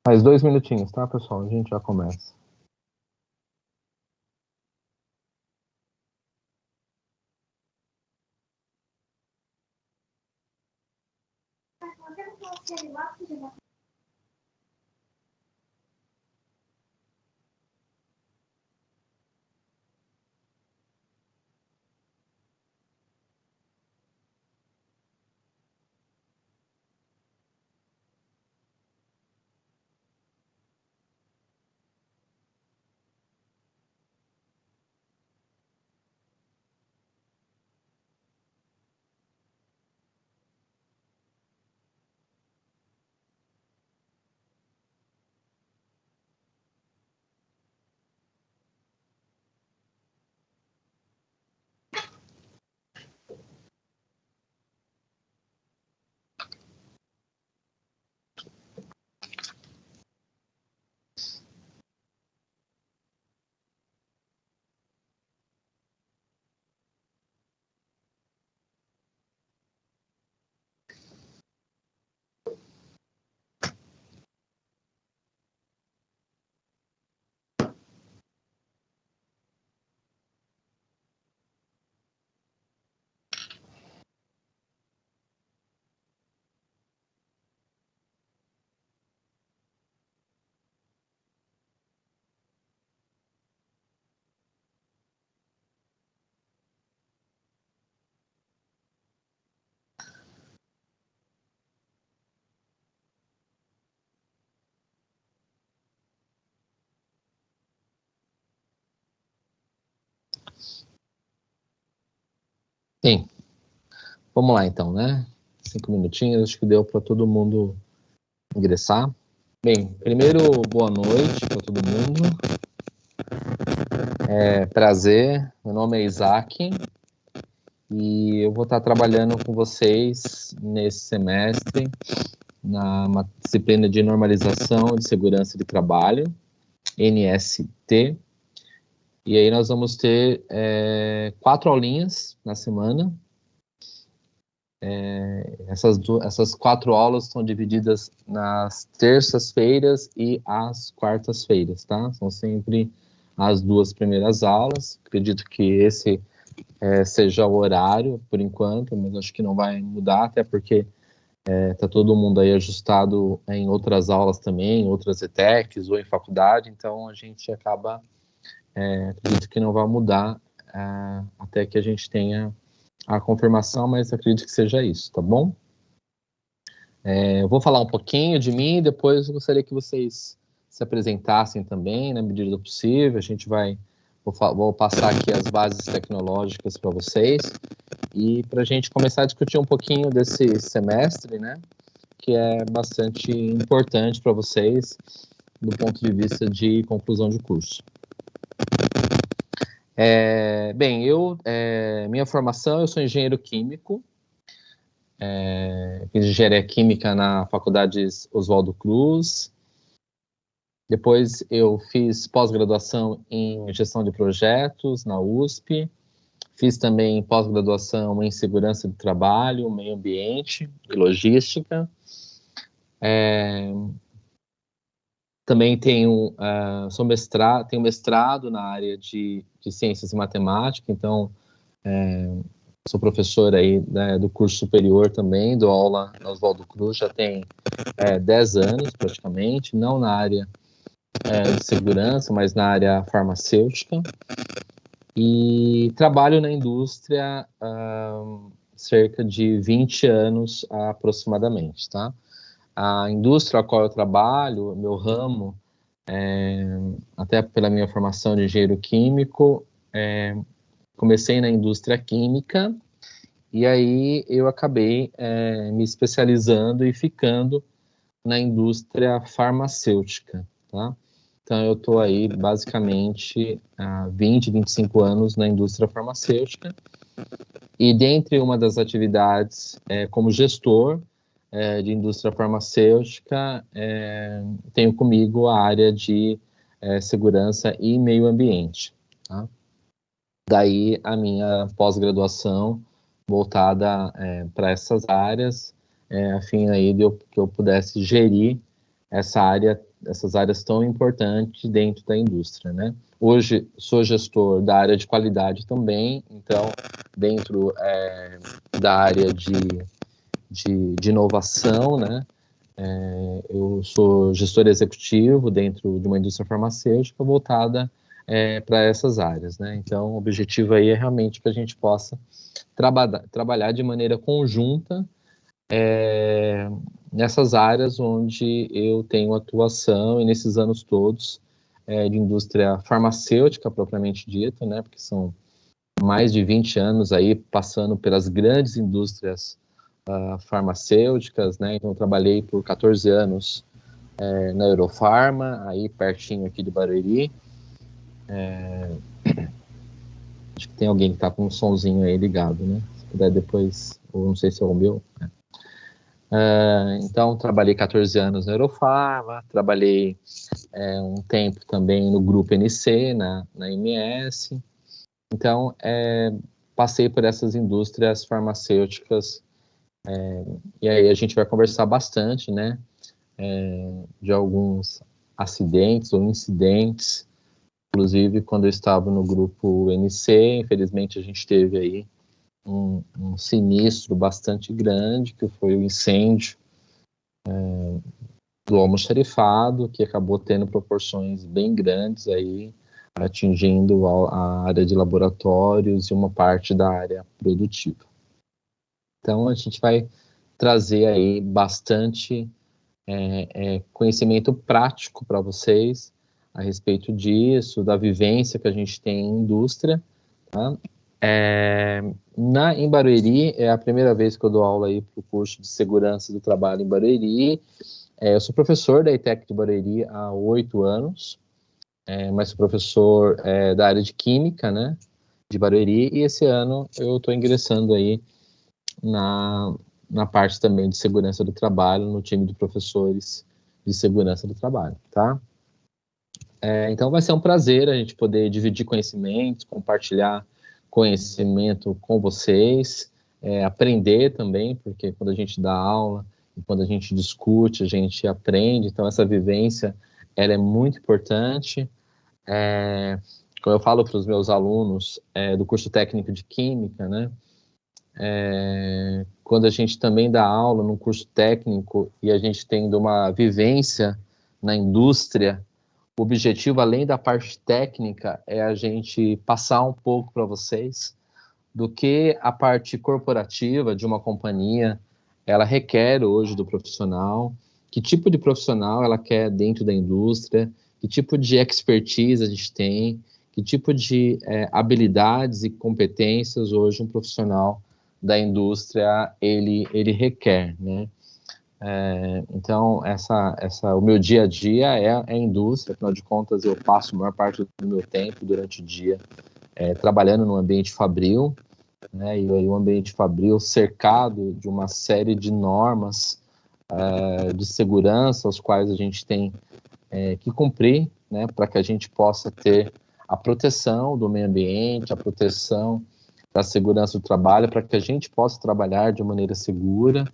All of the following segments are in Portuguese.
Mais 2 minutinhos, tá, pessoal? A gente já começa. Bem, vamos lá então, né? 5 minutinhos, acho que deu para todo mundo ingressar. Bem, primeiro, boa noite para todo mundo. Prazer, meu nome é Isaac e eu vou estar trabalhando com vocês nesse semestre na disciplina de Normalização de Segurança de Trabalho, NST. E aí nós vamos ter 4 aulinhas na semana. Essas 4 aulas estão divididas nas terças-feiras e às quartas-feiras, tá? São sempre as 2 primeiras aulas. Acredito que esse seja o horário, por enquanto, mas acho que não vai mudar, até porque está todo mundo aí ajustado em outras aulas também, em outras ETECs ou em faculdade, então a gente acaba, acredito que não vai mudar até que a gente tenha a confirmação, mas acredito que seja isso, tá bom? Eu vou falar um pouquinho de mim, depois eu gostaria que vocês se apresentassem também, na medida do possível. A gente vou passar aqui as bases tecnológicas para vocês, e para a gente começar a discutir um pouquinho desse semestre, né, que é bastante importante para vocês, do ponto de vista de conclusão de curso. Bem, minha formação, eu sou engenheiro químico, fiz engenharia química na Faculdade Oswaldo Cruz. Depois eu fiz pós-graduação em gestão de projetos na USP. Fiz também pós-graduação em segurança do trabalho, meio ambiente e logística. Também tenho mestrado na área de ciências e matemática, então sou professor aí, né, do curso superior também, dou aula na Oswaldo Cruz, já tem 10 anos praticamente, não na área de segurança, mas na área farmacêutica. E trabalho na indústria há cerca de 20 anos aproximadamente, tá? A indústria a qual eu trabalho, meu ramo, até pela minha formação de engenheiro químico, comecei na indústria química, e aí eu acabei me especializando e ficando na indústria farmacêutica, tá? Então eu estou aí basicamente há 20, 25 anos na indústria farmacêutica, e dentre uma das atividades como gestor de indústria farmacêutica, tenho comigo a área de segurança e meio ambiente, tá? Daí a minha pós-graduação voltada para essas áreas, a fim aí que eu pudesse gerir essas áreas tão importantes dentro da indústria, né? Hoje sou gestor da área de qualidade também, então dentro da área de inovação, né? Eu sou gestor executivo dentro de uma indústria farmacêutica voltada para essas áreas, né? Então, o objetivo aí é realmente que a gente possa trabalhar de maneira conjunta nessas áreas onde eu tenho atuação e nesses anos todos de indústria farmacêutica propriamente dita, né? Porque são mais de 20 anos aí passando pelas grandes indústrias farmacêuticas, né? Então, eu trabalhei por 14 anos na Eurofarma, aí pertinho aqui de Barueri. Acho que tem alguém que está com um sonzinho aí ligado, né? Se puder depois, ou não sei se é o meu. Então, trabalhei 14 anos na Eurofarma, trabalhei um tempo também no Grupo NC, na MS. Então, passei por essas indústrias farmacêuticas e aí a gente vai conversar bastante, né? De alguns acidentes ou incidentes. Inclusive, quando eu estava no Grupo NC, infelizmente a gente teve aí um sinistro bastante grande, que foi o incêndio do almoxarifado, que acabou tendo proporções bem grandes aí, atingindo a área de laboratórios e uma parte da área produtiva. Então, a gente vai trazer aí bastante conhecimento prático para vocês a respeito disso, da vivência que a gente tem em indústria, tá? Em Barueri, é a primeira vez que eu dou aula aí para o curso de segurança do trabalho em Barueri. Eu sou professor da ETEC de Barueri há 8 anos, mas sou professor da área de Química, né, de Barueri, e esse ano eu estou ingressando aí na parte também de segurança do trabalho, no time de professores de segurança do trabalho, tá? Então vai ser um prazer a gente poder dividir conhecimentos, compartilhar conhecimento com vocês, aprender também, porque quando a gente dá aula, quando a gente discute, a gente aprende, então essa vivência, ela é muito importante. Como eu falo para os meus alunos do curso técnico de Química, né, quando a gente também dá aula no curso técnico e a gente tem uma vivência na indústria, o objetivo, além da parte técnica, é a gente passar um pouco para vocês do que a parte corporativa de uma companhia, ela requer hoje do profissional, que tipo de profissional ela quer dentro da indústria, que tipo de expertise a gente tem, que tipo de habilidades e competências hoje um profissional da indústria ele requer, né? Então, o meu dia a dia é a indústria, afinal de contas, eu passo a maior parte do meu tempo durante o dia trabalhando no ambiente fabril, né, e aí o ambiente fabril cercado de uma série de normas de segurança, as quais a gente tem que cumprir, né, para que a gente possa ter a proteção do meio ambiente, a proteção da segurança do trabalho, para que a gente possa trabalhar de maneira segura,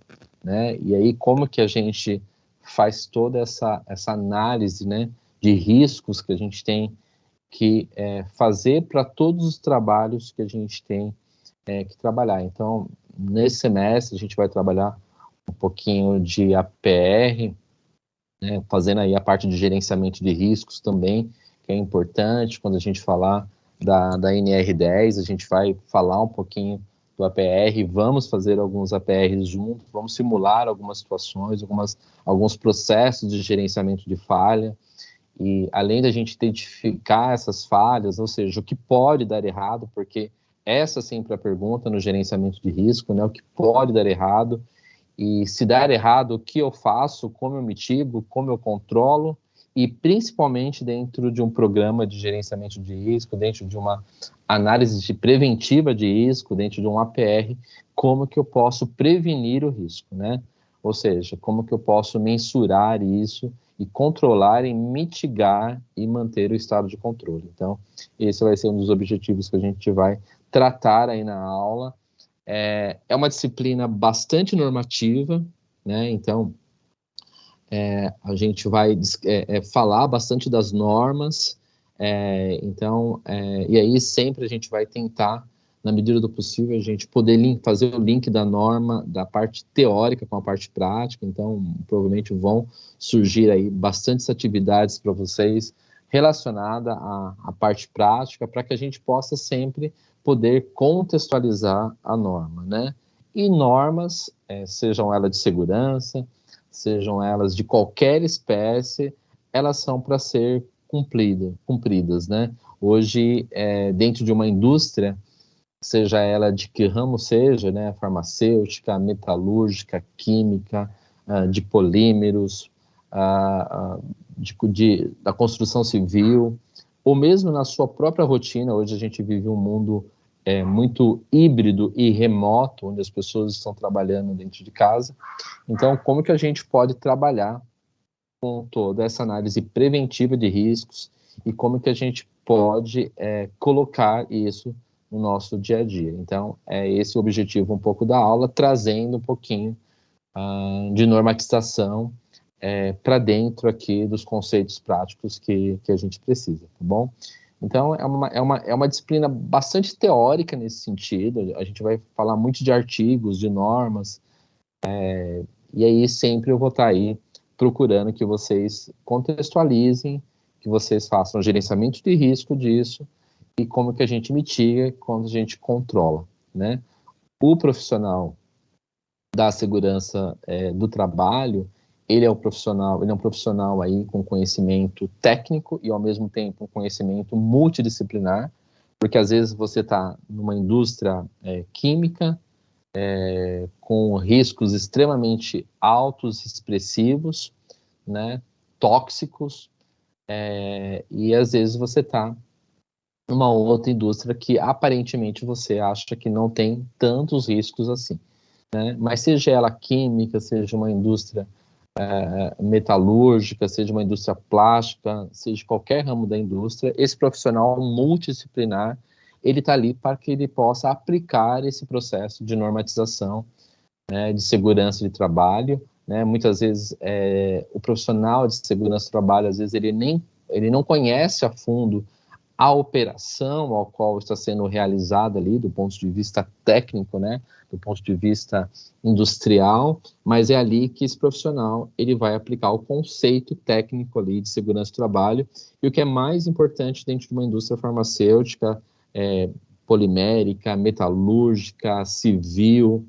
né? E aí como que a gente faz toda essa análise, né, de riscos que a gente tem que fazer para todos os trabalhos que a gente tem que trabalhar. Então, nesse semestre a gente vai trabalhar um pouquinho de APR, né, fazendo aí a parte de gerenciamento de riscos também, que é importante. Quando a gente falar da NR10, a gente vai falar um pouquinho do APR, vamos fazer alguns APRs juntos, vamos simular algumas situações, alguns processos de gerenciamento de falha, e além da gente identificar essas falhas, ou seja, o que pode dar errado, porque essa sempre é a pergunta no gerenciamento de risco, né, o que pode dar errado, e se dar errado, o que eu faço, como eu mitigo, como eu controlo, e principalmente dentro de um programa de gerenciamento de risco, dentro de uma análise preventiva de risco, dentro de um APR, como que eu posso prevenir o risco, né? Ou seja, como que eu posso mensurar isso e controlar e mitigar e manter o estado de controle. Então, esse vai ser um dos objetivos que a gente vai tratar aí na aula, É uma disciplina bastante normativa, né? Então, a gente vai falar bastante das normas, e aí sempre a gente vai tentar, na medida do possível, a gente poder fazer o link da norma, da parte teórica com a parte prática. Então, provavelmente vão surgir aí bastantes atividades para vocês relacionada à parte prática, para que a gente possa sempre poder contextualizar a norma, né? E normas, sejam elas de segurança, sejam elas de qualquer espécie, elas são para ser cumpridas, né? Hoje, dentro de uma indústria, seja ela de que ramo seja, né? Farmacêutica, metalúrgica, química, de polímeros, da construção civil, ou mesmo na sua própria rotina. Hoje a gente vive um mundo muito híbrido e remoto, onde as pessoas estão trabalhando dentro de casa. Então, como que a gente pode trabalhar com toda essa análise preventiva de riscos e como que a gente pode colocar isso no nosso dia a dia? Então, é esse o objetivo um pouco da aula, trazendo um pouquinho de normatização para dentro aqui dos conceitos práticos que a gente precisa, tá bom? Então, é uma disciplina bastante teórica nesse sentido. A gente vai falar muito de artigos, de normas, e aí sempre eu vou estar aí procurando que vocês contextualizem, que vocês façam o gerenciamento de risco disso e como que a gente mitiga, como a gente controla, né? O profissional da segurança do trabalho, ele é um profissional aí com conhecimento técnico e ao mesmo tempo um conhecimento multidisciplinar, porque às vezes você está numa indústria química, com riscos extremamente altos, expressivos, né, tóxicos, e às vezes você está numa outra indústria que aparentemente você acha que não tem tantos riscos assim, né? Mas seja ela química, seja uma indústria metalúrgica, seja uma indústria plástica, seja qualquer ramo da indústria, esse profissional multidisciplinar, ele está ali para que ele possa aplicar esse processo de normatização, né, de segurança de trabalho, né? Muitas vezes o profissional de segurança do trabalho, às vezes ele não conhece a fundo a operação ao qual está sendo realizada ali do ponto de vista técnico, né, do ponto de vista industrial, mas é ali que esse profissional ele vai aplicar o conceito técnico ali de segurança do trabalho. E o que é mais importante dentro de uma indústria farmacêutica, polimérica, metalúrgica, civil,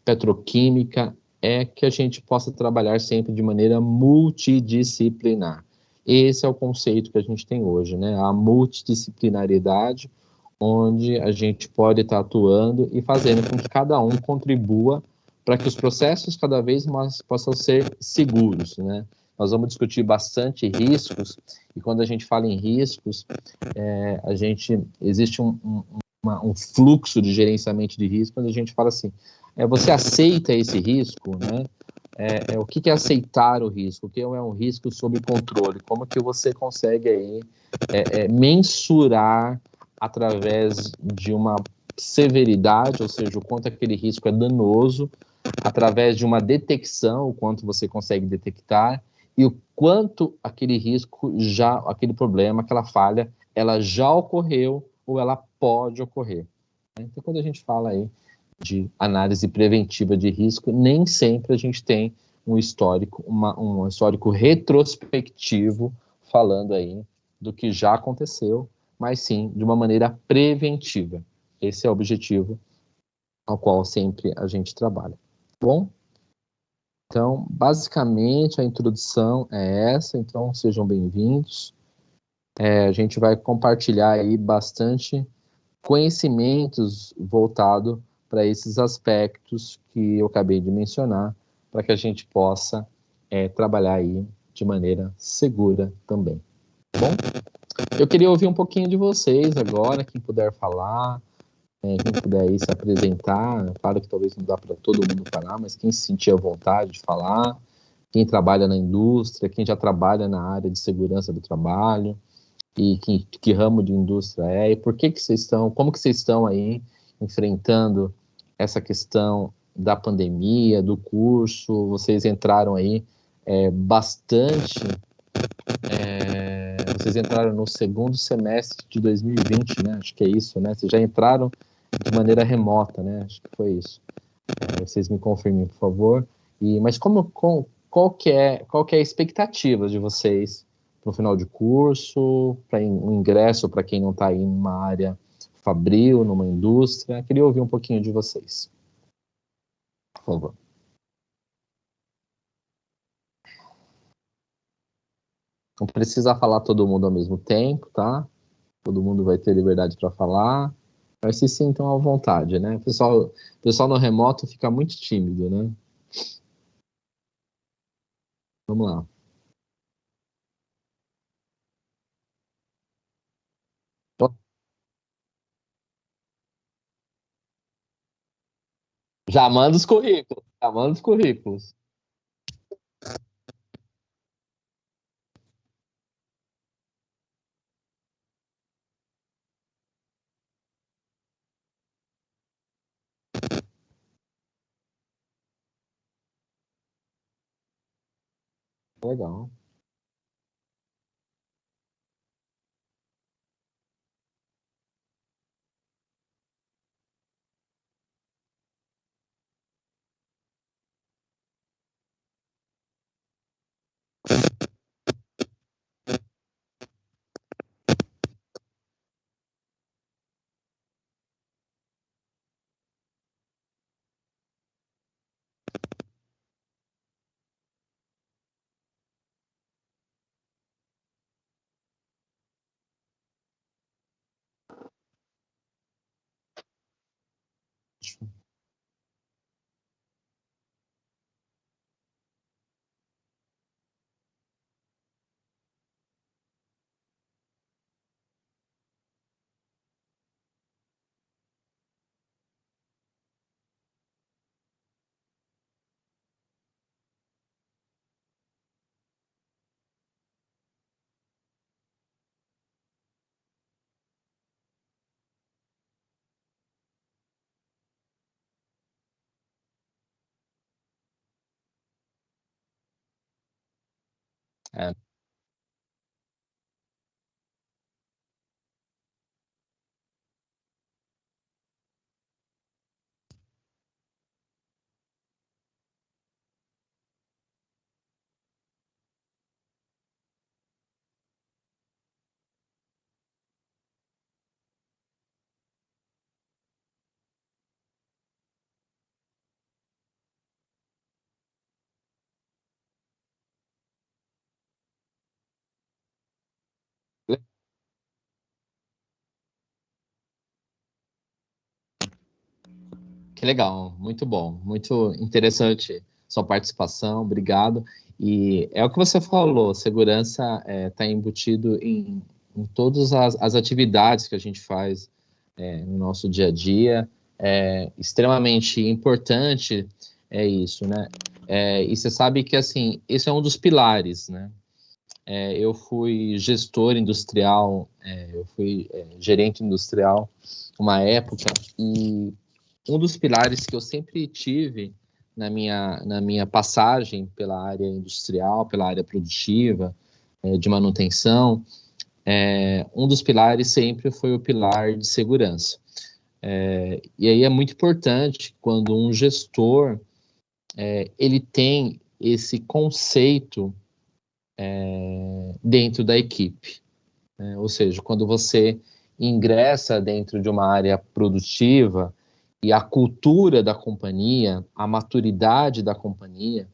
petroquímica, é que a gente possa trabalhar sempre de maneira multidisciplinar. Esse é o conceito que a gente tem hoje, né? A multidisciplinariedade, onde a gente pode estar atuando e fazendo com que cada um contribua para que os processos cada vez mais possam ser seguros, né? Nós vamos discutir bastante riscos, e quando a gente fala em riscos, existe um fluxo de gerenciamento de risco, quando a gente fala assim, você aceita esse risco, né? O que é aceitar o risco? O que é um risco sob controle? Como que você consegue aí mensurar através de uma severidade, ou seja, o quanto aquele risco é danoso, através de uma detecção, o quanto você consegue detectar, e o quanto aquele risco aquele problema, aquela falha, ela já ocorreu ou ela pode ocorrer. Então, quando a gente fala aí de análise preventiva de risco, nem sempre a gente tem um histórico retrospectivo falando aí do que já aconteceu, mas sim de uma maneira preventiva. Esse é o objetivo ao qual sempre a gente trabalha. Bom, então, basicamente a introdução é essa, então sejam bem-vindos. A gente vai compartilhar aí bastante conhecimentos voltados para esses aspectos que eu acabei de mencionar, para que a gente possa trabalhar aí de maneira segura também. Bom, eu queria ouvir um pouquinho de vocês agora, quem puder falar, quem puder aí se apresentar. Claro que talvez não dá para todo mundo falar, mas quem se sentir à vontade de falar, quem trabalha na indústria, quem já trabalha na área de segurança do trabalho, e que ramo de indústria e por que vocês estão, como que vocês estão aí enfrentando essa questão da pandemia, do curso, vocês entraram aí bastante, vocês entraram no segundo semestre de 2020, né? Acho que é isso, né? Vocês já entraram de maneira remota, né? Acho que foi isso. Vocês me confirmem, por favor. Mas qual que é a expectativa de vocês para o final de curso, para um ingresso para quem não está aí numa área fabril, numa indústria? Queria ouvir um pouquinho de vocês, por favor. Não precisa falar todo mundo ao mesmo tempo, tá? Todo mundo vai ter liberdade para falar. Mas se sintam à vontade, né? O pessoal no remoto fica muito tímido, né? Vamos lá. Já manda os currículos. Já manda os currículos. Legal. É, que legal, muito bom, muito interessante sua participação, obrigado. E é o que você falou, segurança está embutido em todas as atividades que a gente faz no nosso dia a dia. É extremamente importante isso, né? E você sabe que, assim, esse é um dos pilares, né? Eu fui gestor industrial, eu fui gerente industrial uma época, e um dos pilares que eu sempre tive na minha passagem pela área industrial, pela área produtiva, de manutenção, um dos pilares sempre foi o pilar de segurança. E aí é muito importante quando um gestor ele tem esse conceito dentro da equipe, né? Ou seja, quando você ingressa dentro de uma área produtiva e a cultura da companhia, a maturidade da companhia,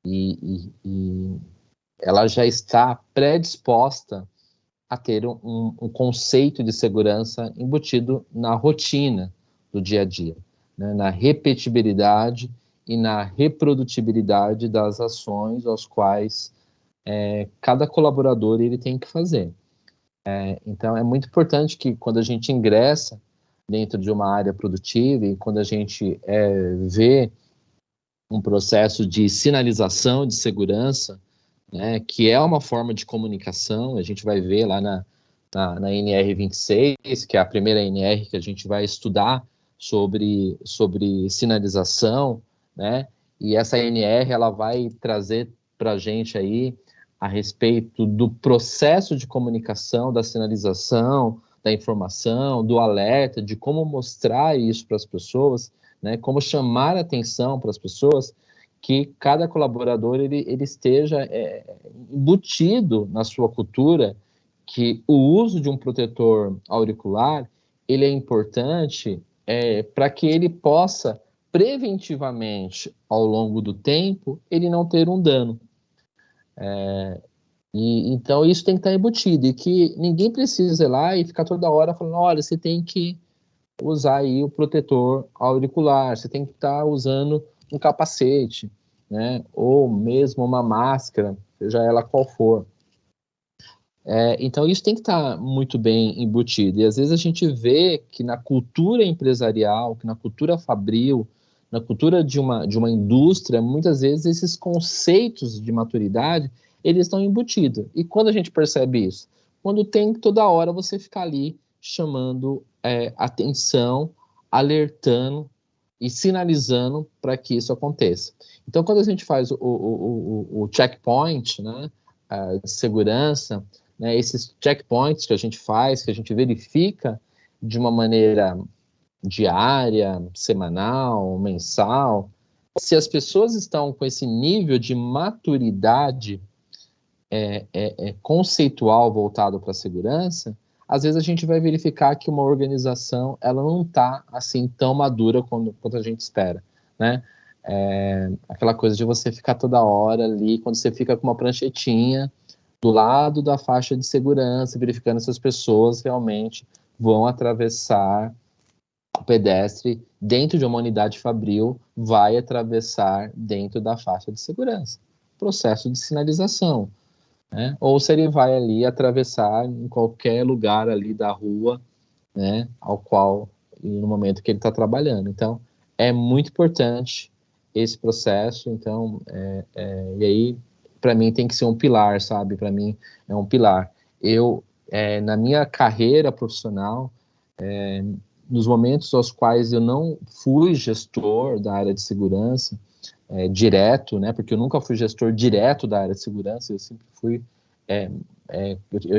e ela já está predisposta a ter um conceito de segurança embutido na rotina do dia a dia, né? Na repetibilidade e na reprodutibilidade das ações aos quais cada colaborador ele tem que fazer. Então, é muito importante que quando a gente ingressa dentro de uma área produtiva e quando a gente vê um processo de sinalização de segurança, né, que é uma forma de comunicação, a gente vai ver lá na NR 26, que é a primeira NR que a gente vai estudar sobre sinalização, né? E essa ANR ela vai trazer para a gente aí a respeito do processo de comunicação, da sinalização, da informação, do alerta, de como mostrar isso para as pessoas, né? Como chamar a atenção para as pessoas, que cada colaborador ele esteja embutido na sua cultura, que o uso de um protetor auricular ele é importante para que ele possa preventivamente, ao longo do tempo, ele não ter um dano. Então isso tem que estar embutido, e que ninguém precisa ir lá e ficar toda hora falando, olha, você tem que usar aí o protetor auricular, você tem que estar usando um capacete, né? Ou mesmo uma máscara, seja ela qual for. Então isso tem que estar muito bem embutido, e às vezes a gente vê que na cultura empresarial, que na cultura fabril, na cultura de uma indústria, muitas vezes esses conceitos de maturidade, eles estão embutidos. E quando a gente percebe isso? Quando tem toda hora você ficar ali chamando atenção, alertando e sinalizando para que isso aconteça. Então, quando a gente faz o checkpoint, né, a segurança, né, esses checkpoints que a gente faz, que a gente verifica de uma maneira diária, semanal, mensal, se as pessoas estão com esse nível de maturidade conceitual voltado para a segurança, às vezes a gente vai verificar que uma organização ela não está assim tão madura quanto a gente espera, né? Aquela coisa de você ficar toda hora ali, quando você fica com uma pranchetinha do lado da faixa de segurança, verificando se as pessoas realmente vão atravessar o pedestre dentro de uma unidade fabril, vai atravessar dentro da faixa de segurança. Processo de sinalização, né? Ou se ele vai ali atravessar em qualquer lugar ali da rua, né, ao qual, no momento que ele está trabalhando. Então, é muito importante esse processo, então, e aí, para mim, tem que ser um pilar, sabe? Para mim, é um pilar. Na minha carreira profissional, nos momentos aos quais eu não fui gestor da área de segurança, direto, né? Porque eu nunca fui gestor direto da área de segurança, eu sempre fui,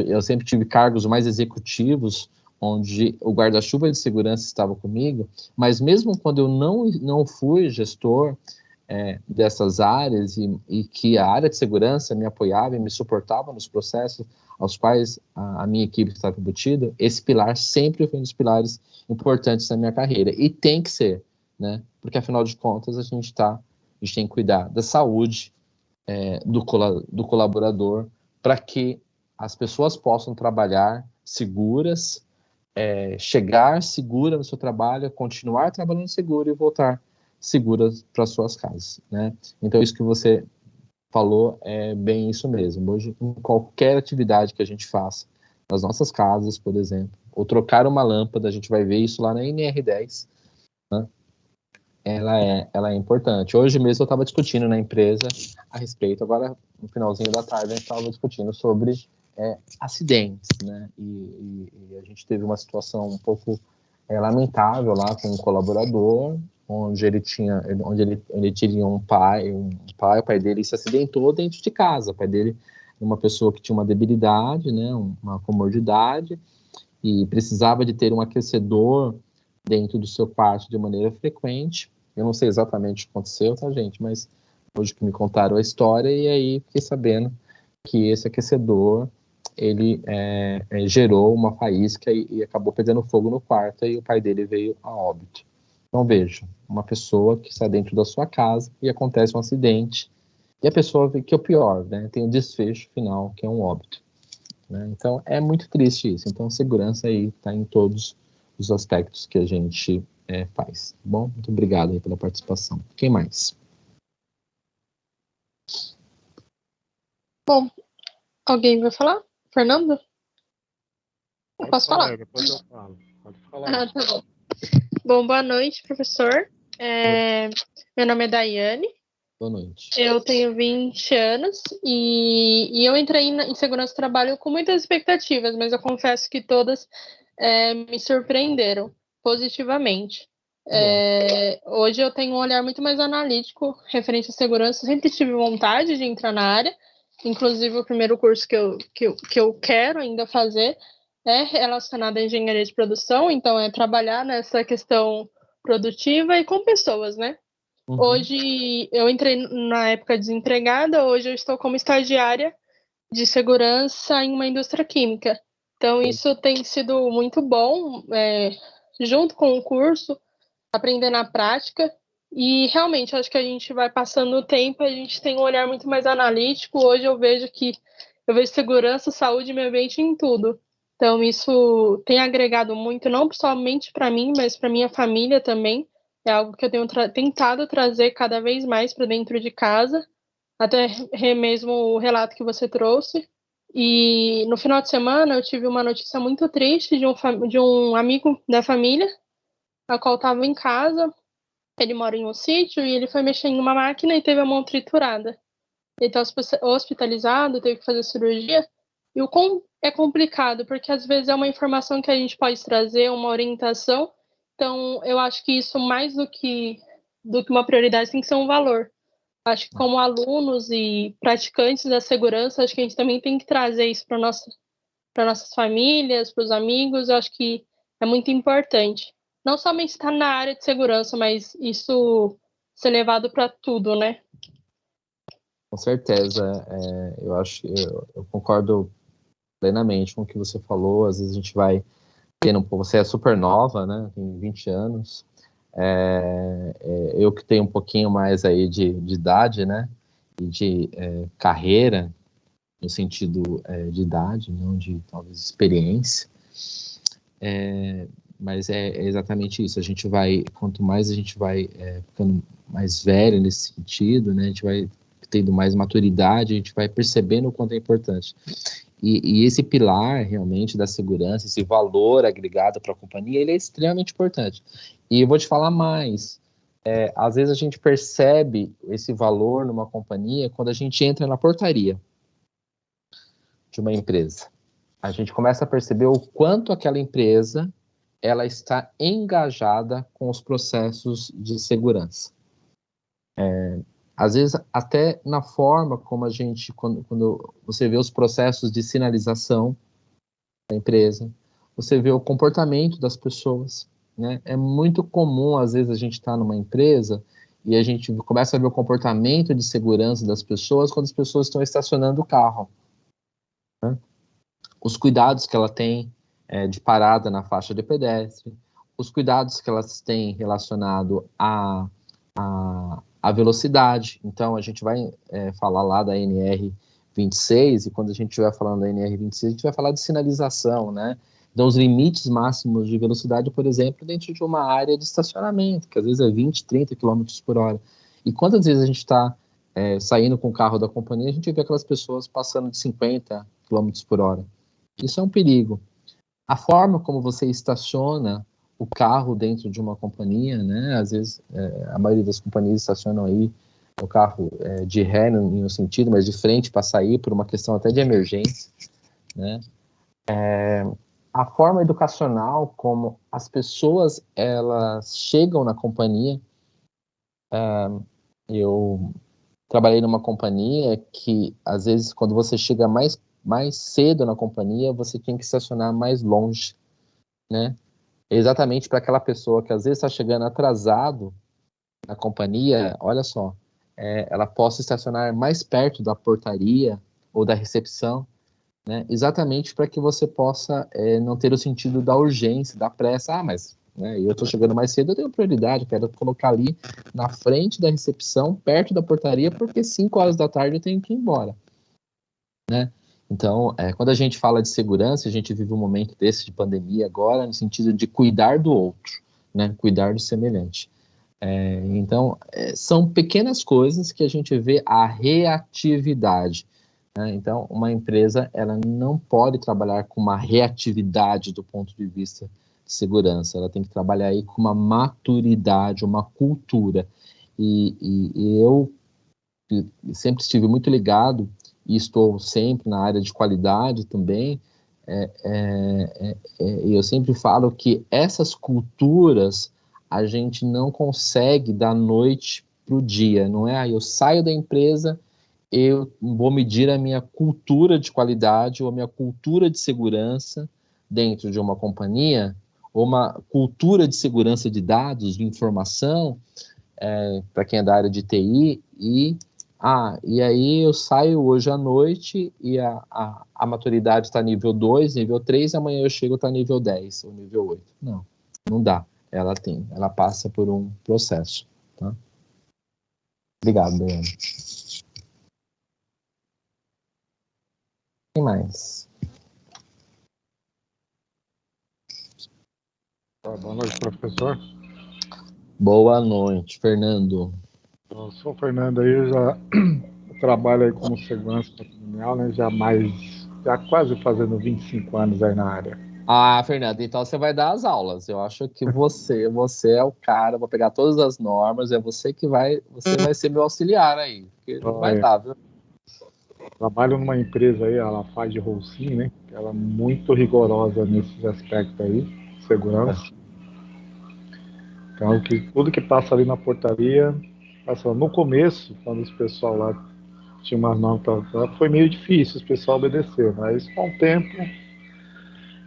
eu sempre tive cargos mais executivos, onde o guarda-chuva de segurança estava comigo, mas mesmo quando eu não fui gestor dessas áreas e que a área de segurança me apoiava e me suportava nos processos aos quais a minha equipe estava embutida, esse pilar sempre foi um dos pilares importantes da minha carreira, e tem que ser, né? Porque afinal de contas a gente tem que cuidar da saúde do colaborador, para que as pessoas possam trabalhar seguras, chegar segura no seu trabalho, continuar trabalhando seguro e voltar seguras para suas casas, né? Então isso que você falou é bem isso mesmo. Hoje, em qualquer atividade que a gente faça, nas nossas casas, por exemplo, ou trocar uma lâmpada, a gente vai ver isso lá na NR10, né? Ela é importante. Hoje mesmo eu estava discutindo na empresa a respeito, agora no finalzinho da tarde a gente estava discutindo sobre acidentes, né? E a gente teve uma situação um pouco lamentável lá com um colaborador, onde ele tinha um pai, o pai dele se acidentou dentro de casa. O pai dele é uma pessoa que tinha uma debilidade, né? Uma comorbidade, e precisava de ter um aquecedor dentro do seu quarto de maneira frequente. Eu não sei exatamente o que aconteceu, tá, gente? Mas hoje que me contaram a história, e aí fiquei sabendo que esse aquecedor, ele gerou uma faísca e acabou pegando fogo no quarto, e o pai dele veio a óbito. Então, veja, uma pessoa que está dentro da sua casa e acontece um acidente, e a pessoa vê que é o pior, né? Tem o desfecho final, que é um óbito, né? Então, é muito triste isso. Então, segurança aí está em todos os aspectos que a gente faz. Tá bom? Muito obrigado aí pela participação. Quem mais? Bom, alguém vai falar? Fernando? Eu posso falar? Depois eu falo. Pode falar. Tá bom. Bom, boa noite, professor. Meu nome é Daiane. Boa noite. Eu tenho 20 anos e eu entrei em segurança do trabalho com muitas expectativas, mas eu confesso que todas me surpreenderam positivamente. Hoje eu tenho um olhar muito mais analítico referente à segurança. Sempre tive vontade de entrar na área. Inclusive, o primeiro curso que eu quero ainda fazer é relacionado à engenharia de produção. Então, é trabalhar nessa questão produtiva e com pessoas, né? Hoje, eu entrei na época desempregada. Hoje, eu estou como estagiária de segurança em uma indústria química. Então, isso tem sido muito bom, junto com o curso, aprender na prática. E realmente, acho que a gente vai passando o tempo, a gente tem um olhar muito mais analítico. Hoje eu vejo segurança, saúde e meio ambiente em tudo. Então, isso tem agregado muito, não somente para mim, mas para minha família também. É algo que eu tenho tentado trazer cada vez mais para dentro de casa, até mesmo o relato que você trouxe. E no final de semana eu tive uma notícia muito triste de um amigo da família, a qual estava em casa. Ele mora em um sítio e ele foi mexer em uma máquina e teve a mão triturada. Ele está hospitalizado, teve que fazer cirurgia. E o quão é complicado, porque às vezes é uma informação que a gente pode trazer, uma orientação. Então, eu acho que isso, mais do que uma prioridade, tem que ser um valor. Acho que como alunos e praticantes da segurança, acho que a gente também tem que trazer isso para nossas famílias, para os amigos. Eu acho que é muito importante. Não somente estar na área de segurança, mas isso ser levado para tudo, né? Com certeza. Eu concordo plenamente com o que você falou. Às vezes a gente vai tendo, você é super nova, né? Tem 20 anos. Eu que tenho um pouquinho mais aí de idade, né? E de carreira, no sentido de idade, não de talvez experiência. Mas é exatamente isso. Quanto mais a gente vai ficando mais velho nesse sentido, né? A gente vai tendo mais maturidade, a gente vai percebendo o quanto é importante. E esse pilar, realmente, da segurança, esse valor agregado para a companhia, ele é extremamente importante. E eu vou te falar mais. Às vezes a gente percebe esse valor numa companhia quando a gente entra na portaria de uma empresa. A gente começa a perceber o quanto aquela empresa ela está engajada com os processos de segurança. Às vezes, até na forma como a gente, quando você vê os processos de sinalização da empresa, você vê o comportamento das pessoas, né? É muito comum, às vezes, a gente estar numa empresa e a gente começa a ver o comportamento de segurança das pessoas quando as pessoas estão estacionando o carro, né? Os cuidados que ela tem de parada na faixa de pedestre, os cuidados que elas têm relacionado à velocidade. Então, a gente vai falar lá da NR26, e quando a gente estiver falando da NR26, a gente vai falar de sinalização, né? Então, os limites máximos de velocidade, por exemplo, dentro de uma área de estacionamento, que às vezes é 20, 30 km por hora. E quantas vezes a gente está saindo com o carro da companhia, a gente vê aquelas pessoas passando de 50 km por hora. Isso é um perigo. A forma como você estaciona o carro dentro de uma companhia, né? Às vezes, a maioria das companhias estacionam aí o carro de ré, em um sentido, mas de frente para sair, por uma questão até de emergência, né? A forma educacional como as pessoas, elas chegam na companhia. Eu trabalhei numa companhia que, às vezes, quando você chega mais cedo na companhia, você tem que estacionar mais longe, né? Exatamente para aquela pessoa que às vezes está chegando atrasado na companhia, olha só, ela possa estacionar mais perto da portaria ou da recepção, né? Exatamente para que você possa não ter o sentido da urgência, da pressa. Mas eu estou chegando mais cedo, eu tenho prioridade, quero colocar ali na frente da recepção, perto da portaria, porque 5 horas da tarde eu tenho que ir embora, né? Então, quando a gente fala de segurança, a gente vive um momento desse de pandemia agora, no sentido de cuidar do outro, né? Cuidar do semelhante. Então, são pequenas coisas que a gente vê a reatividade, né? Então, uma empresa, ela não pode trabalhar com uma reatividade do ponto de vista de segurança, ela tem que trabalhar aí com uma maturidade, uma cultura. E eu sempre estive muito ligado, e estou sempre na área de qualidade também, eu sempre falo que essas culturas a gente não consegue da noite para o dia, não é? Eu saio da empresa, eu vou medir a minha cultura de qualidade ou a minha cultura de segurança dentro de uma companhia, ou uma cultura de segurança de dados, de informação, para quem é da área de TI, e aí eu saio hoje à noite e a maturidade está nível 2, nível 3, amanhã eu chego está nível 10 ou nível 8. Não dá. Ela passa por um processo. Tá? Obrigado, Daiane. Quem mais? Boa noite, professor. Boa noite, Fernando. Eu sou o Fernando aí, eu já trabalho aí como segurança patrimonial, né? Já quase fazendo 25 anos aí na área. Fernando, então você vai dar as aulas. Eu acho que você é o cara, vou pegar todas as normas, você vai ser meu auxiliar aí, porque não vai dar, viu? Trabalho numa empresa aí, ela faz de Holcim, né? Ela é muito rigorosa nesses aspectos aí, segurança. Então, tudo que passa ali na portaria, passa no começo, quando os pessoal lá tinha umas normas, foi meio difícil os pessoal obedecer, mas com o tempo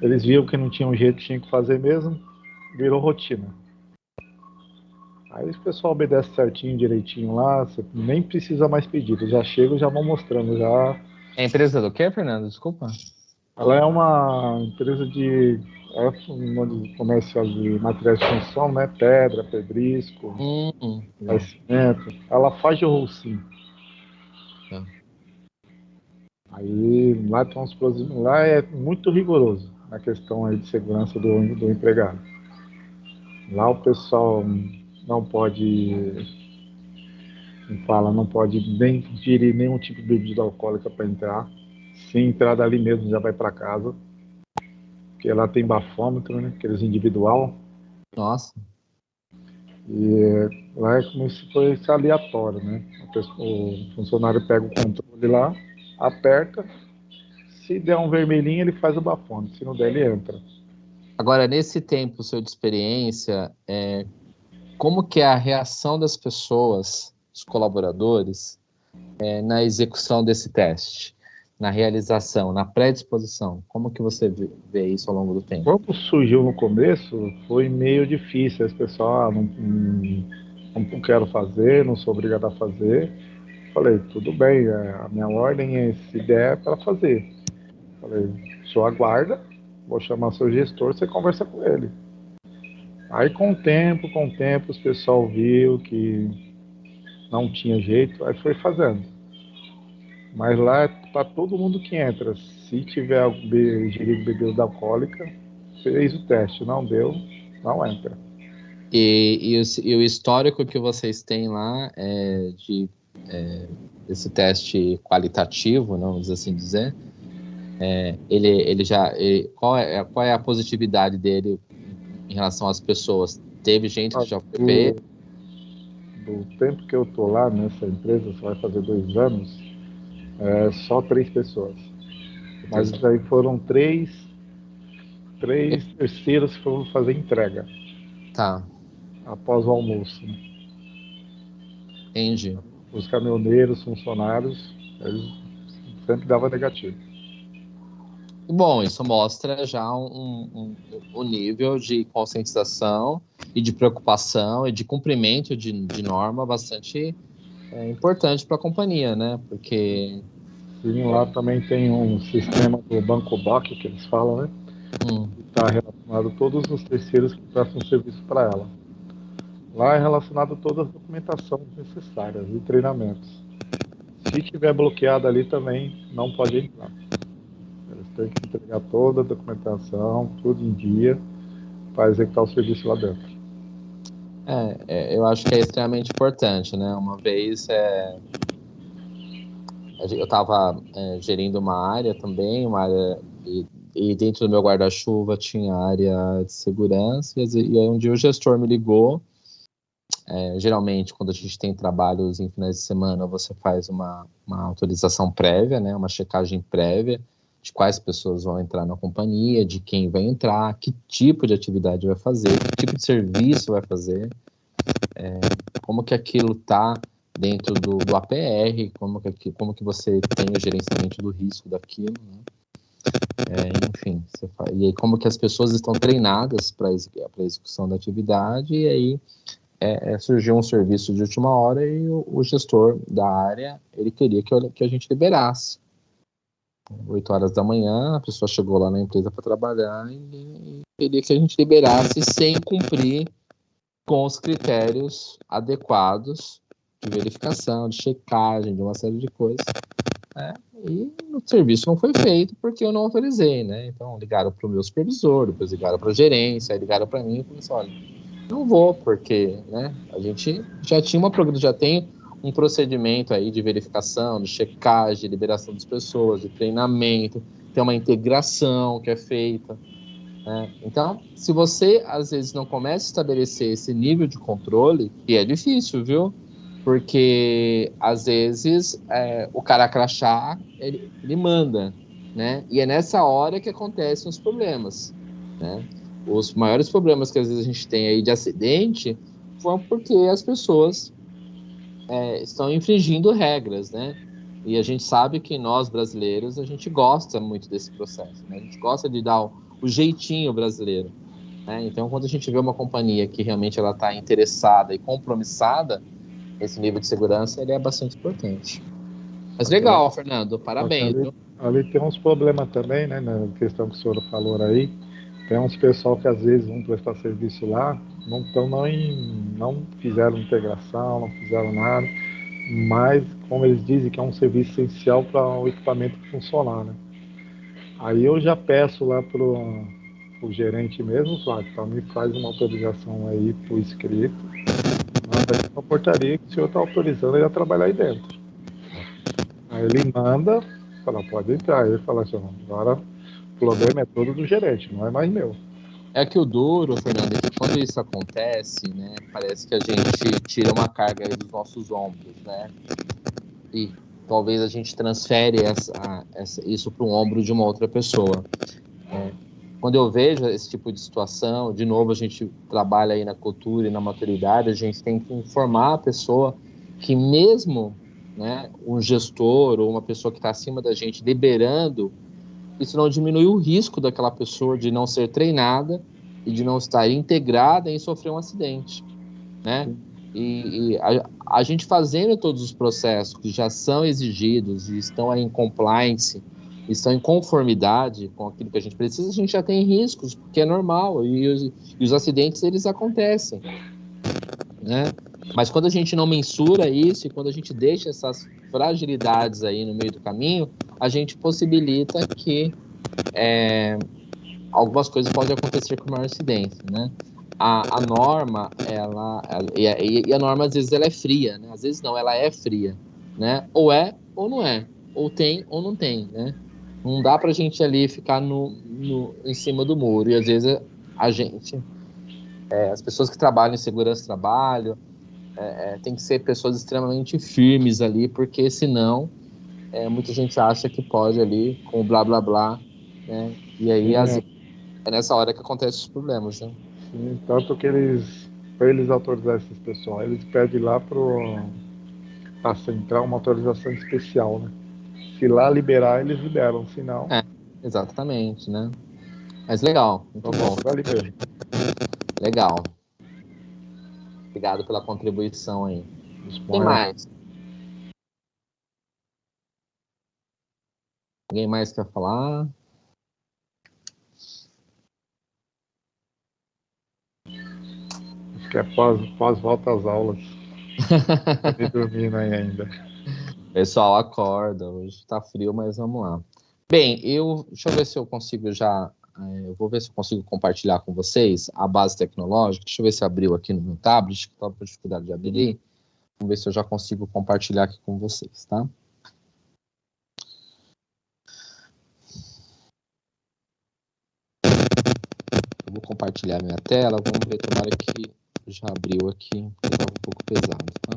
eles viram que não tinha um jeito, tinha que fazer mesmo, virou rotina. Aí o pessoal obedece certinho, direitinho lá, você nem precisa mais pedir, eles já chegam e já vão mostrando já. É empresa do quê, Fernando? Desculpa. Ela é uma empresa de comercial de materiais de construção, né? Pedra, pedrisco, cimento. Ela faz de Holcim. Aí lá é muito rigoroso na questão aí de segurança do empregado. Lá o pessoal não pode, não pode nem ingerir nenhum tipo de bebida alcoólica para entrar. Se entrar dali mesmo já vai para casa. Porque lá tem bafômetro, né? Aqueles individual. Nossa. E lá é como se fosse aleatório, né? O funcionário pega o controle lá, aperta. Se der um vermelhinho, ele faz o bafômetro. Se não der, ele entra. Agora, nesse tempo seu de experiência, como que é a reação das pessoas, dos colaboradores, na execução desse teste? Na realização, na predisposição? Como que você vê isso ao longo do tempo? Quando surgiu no começo, foi meio difícil. As pessoas, não quero fazer, não sou obrigado a fazer. Falei, tudo bem, a minha ordem é, se der, é para fazer. Falei, o senhor aguarda, vou chamar seu gestor, você conversa com ele. Aí com o tempo, os pessoal viu que não tinha jeito, aí foi fazendo. Mas lá é para todo mundo que entra. Se tiver ingerido bebida alcoólica, fez o teste, não deu, não entra. E o histórico que vocês têm lá esse teste qualitativo, vamos assim dizer, qual é a positividade dele em relação às pessoas? Teve gente que já foi feito? Do tempo que eu tô lá nessa empresa, só vai fazer 2 anos, só 3 pessoas. Mas daí foram três terceiros que foram fazer entrega. Tá. Após o almoço. Entendi. Os caminhoneiros, funcionários, eles sempre davam negativo. Bom, isso mostra já um nível de conscientização e de preocupação e de cumprimento de norma bastante importante para a companhia, né? Porque... Sim, lá também tem um sistema do Banco BOC, que eles falam, né? Que está relacionado a todos os terceiros que prestam serviço para ela. Lá é relacionado a toda a documentação necessária e treinamentos. Se tiver bloqueado ali também, não pode entrar. Eles têm que entregar toda a documentação, tudo em dia, para executar o serviço lá dentro. Eu acho que é extremamente importante, né? Uma vez eu estava gerindo uma área também, e dentro do meu guarda-chuva tinha a área de segurança, e aí um dia o gestor me ligou. Geralmente, quando a gente tem trabalhos em finais de semana, você faz uma autorização prévia, né? Uma checagem prévia de quais pessoas vão entrar na companhia, de quem vai entrar, que tipo de atividade vai fazer, que tipo de serviço vai fazer, como que aquilo está dentro do APR, como que você tem o gerenciamento do risco daquilo, né? Enfim, e aí como que as pessoas estão treinadas para a execução da atividade, e aí surgiu um serviço de última hora e o gestor da área, ele queria que a gente liberasse. 8 horas da manhã, a pessoa chegou lá na empresa para trabalhar e queria que a gente liberasse sem cumprir com os critérios adequados de verificação, de checagem, de uma série de coisas. E o serviço não foi feito porque eu não autorizei, né? Então ligaram para o meu supervisor, depois ligaram para a gerência, aí ligaram para mim e falaram assim, olha, não vou, porque, né, a gente já tem um procedimento aí de verificação, de checagem, de liberação das pessoas, de treinamento, tem uma integração que é feita, né? Então, se você, às vezes, não começa a estabelecer esse nível de controle, que é difícil, viu? Porque, às vezes, o cara crachá, ele manda, né? E é nessa hora que acontecem os problemas, né? Os maiores problemas que às vezes a gente tem aí de acidente foram porque as pessoas estão infringindo regras, né? E a gente sabe que nós, brasileiros, a gente gosta muito desse processo, né? A gente gosta de dar o jeitinho brasileiro, né? Então, quando a gente vê uma companhia que realmente ela está interessada e compromissada, esse nível de segurança ele é bastante importante. Mas legal, Fernando, parabéns. Ali tem uns problemas também, né? Na questão que o senhor falou aí. Tem uns pessoal que às vezes vão prestar serviço lá, não fizeram integração, não fizeram nada, mas como eles dizem que é um serviço essencial para o equipamento funcionar, né? Aí eu já peço lá pro gerente mesmo, Flávio, então me faz uma autorização aí por escrito, manda aí uma portaria que o senhor está autorizando ele a trabalhar aí dentro. Aí ele manda, fala, pode entrar. Aí ele fala assim, agora o problema é todo do gerente, não é mais meu. É que o duro, Fernando, é que quando isso acontece, né, parece que a gente tira uma carga aí dos nossos ombros, né? E talvez a gente transfere isso para um ombro de uma outra pessoa. Quando eu vejo esse tipo de situação, de novo, a gente trabalha aí na cultura e na maturidade, a gente tem que informar a pessoa que mesmo, né, um gestor ou uma pessoa que está acima da gente liberando, isso não diminui o risco daquela pessoa de não ser treinada e de não estar integrada em sofrer um acidente, né? E a gente fazendo todos os processos que já são exigidos e estão aí em compliance, estão em conformidade com aquilo que a gente precisa, a gente já tem riscos, porque é normal, e os acidentes, eles acontecem, né? Mas quando a gente não mensura isso, e quando a gente deixa essas fragilidades aí no meio do caminho, a gente possibilita que algumas coisas podem acontecer com maior incidência, né? A norma, e a norma às vezes ela é fria, né? Às vezes não, ela é fria, né? Ou é ou não é, ou tem ou não tem, né? Não dá pra gente ali ficar em cima do muro, e às vezes a gente, as pessoas que trabalham em segurança do trabalho, tem que ser pessoas extremamente firmes ali, porque senão muita gente acha que pode ali com blá blá blá, né? E aí é nessa hora que acontecem os problemas, né? Sim, tanto que para eles autorizar esses pessoal, eles pedem lá para a central uma autorização especial, né? Se lá liberar, eles liberam, se não... Exatamente, né? Mas legal, muito bom. Legal. Obrigado pela contribuição aí. Quem mais? Alguém mais quer falar? Acho que é pós-volta às aulas. Tô dormindo aí ainda. Pessoal, acorda. Hoje tá frio, mas vamos lá. Bem, deixa eu ver se eu consigo eu vou ver se eu consigo compartilhar com vocês a base tecnológica. Deixa eu ver se abriu aqui no meu tablet, que estava com dificuldade de abrir. Vamos ver se eu já consigo compartilhar aqui com vocês, tá? Eu vou compartilhar minha tela, vamos ver, tomara que já abriu aqui, porque estava um pouco pesado, tá?